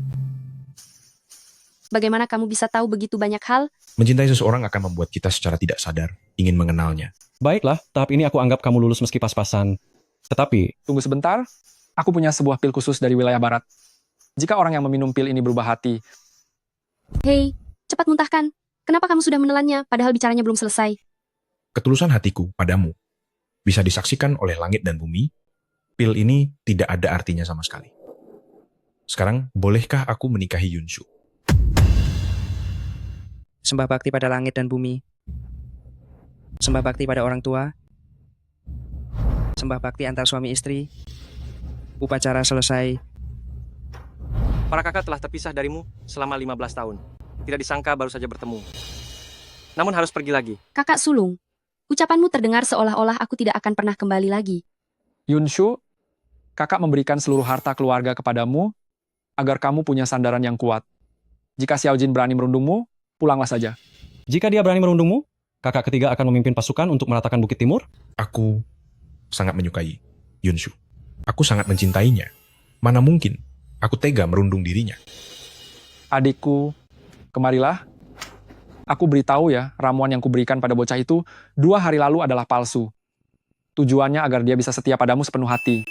bagaimana kamu bisa tahu begitu banyak hal? Mencintai seseorang akan membuat kita secara tidak sadar ingin mengenalnya. Baiklah, tahap ini aku anggap kamu lulus meski pas-pasan. Tetapi, Tunggu sebentar, aku punya sebuah pil khusus dari wilayah barat. Jika orang yang meminum pil ini berubah hati, Hei, cepat muntahkan. Kenapa kamu sudah menelannya padahal bicaranya belum selesai? Ketulusan hatiku padamu bisa disaksikan oleh langit dan bumi. Pil ini tidak ada artinya sama sekali. Sekarang, bolehkah aku menikahi Yunshu? Sembah bakti pada langit dan bumi. Sembah bakti pada orang tua. Sembah bakti antar suami istri. Upacara selesai. Para kakak telah terpisah darimu selama 15 tahun. Tidak disangka baru saja bertemu. Namun harus pergi lagi. Kakak sulung, ucapanmu terdengar seolah-olah aku tidak akan pernah kembali lagi. Yunshu, kakak memberikan seluruh harta keluarga kepadamu agar kamu punya sandaran yang kuat. Jika Xiaojin berani merundungmu, pulanglah saja. Jika dia berani merundungmu, kakak ketiga akan memimpin pasukan untuk meratakan Bukit Timur. Aku sangat menyukai Yunshu. Aku sangat mencintainya. Mana mungkin aku tega merundung dirinya. Adikku, kemarilah. Aku beritahu ya, ramuan yang kuberikan pada bocah itu 2 hari lalu adalah palsu. Tujuannya agar dia bisa setia padamu sepenuh hati.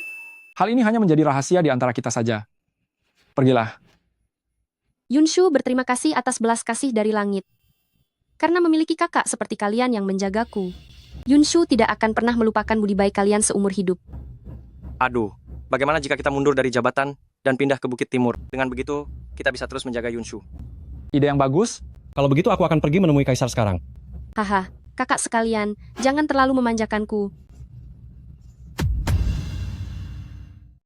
Hal ini hanya menjadi rahasia di antara kita saja. Pergilah. Yunshu berterima kasih atas belas kasih dari langit. Karena memiliki kakak seperti kalian yang menjagaku, Yunshu tidak akan pernah melupakan budi baik kalian seumur hidup. Aduh, bagaimana jika kita mundur dari jabatan dan pindah ke Bukit Timur? Dengan begitu, kita bisa terus menjaga Yunshu. Ide yang bagus. Kalau begitu aku akan pergi menemui kaisar sekarang. Haha, kakak sekalian, jangan terlalu memanjakanku.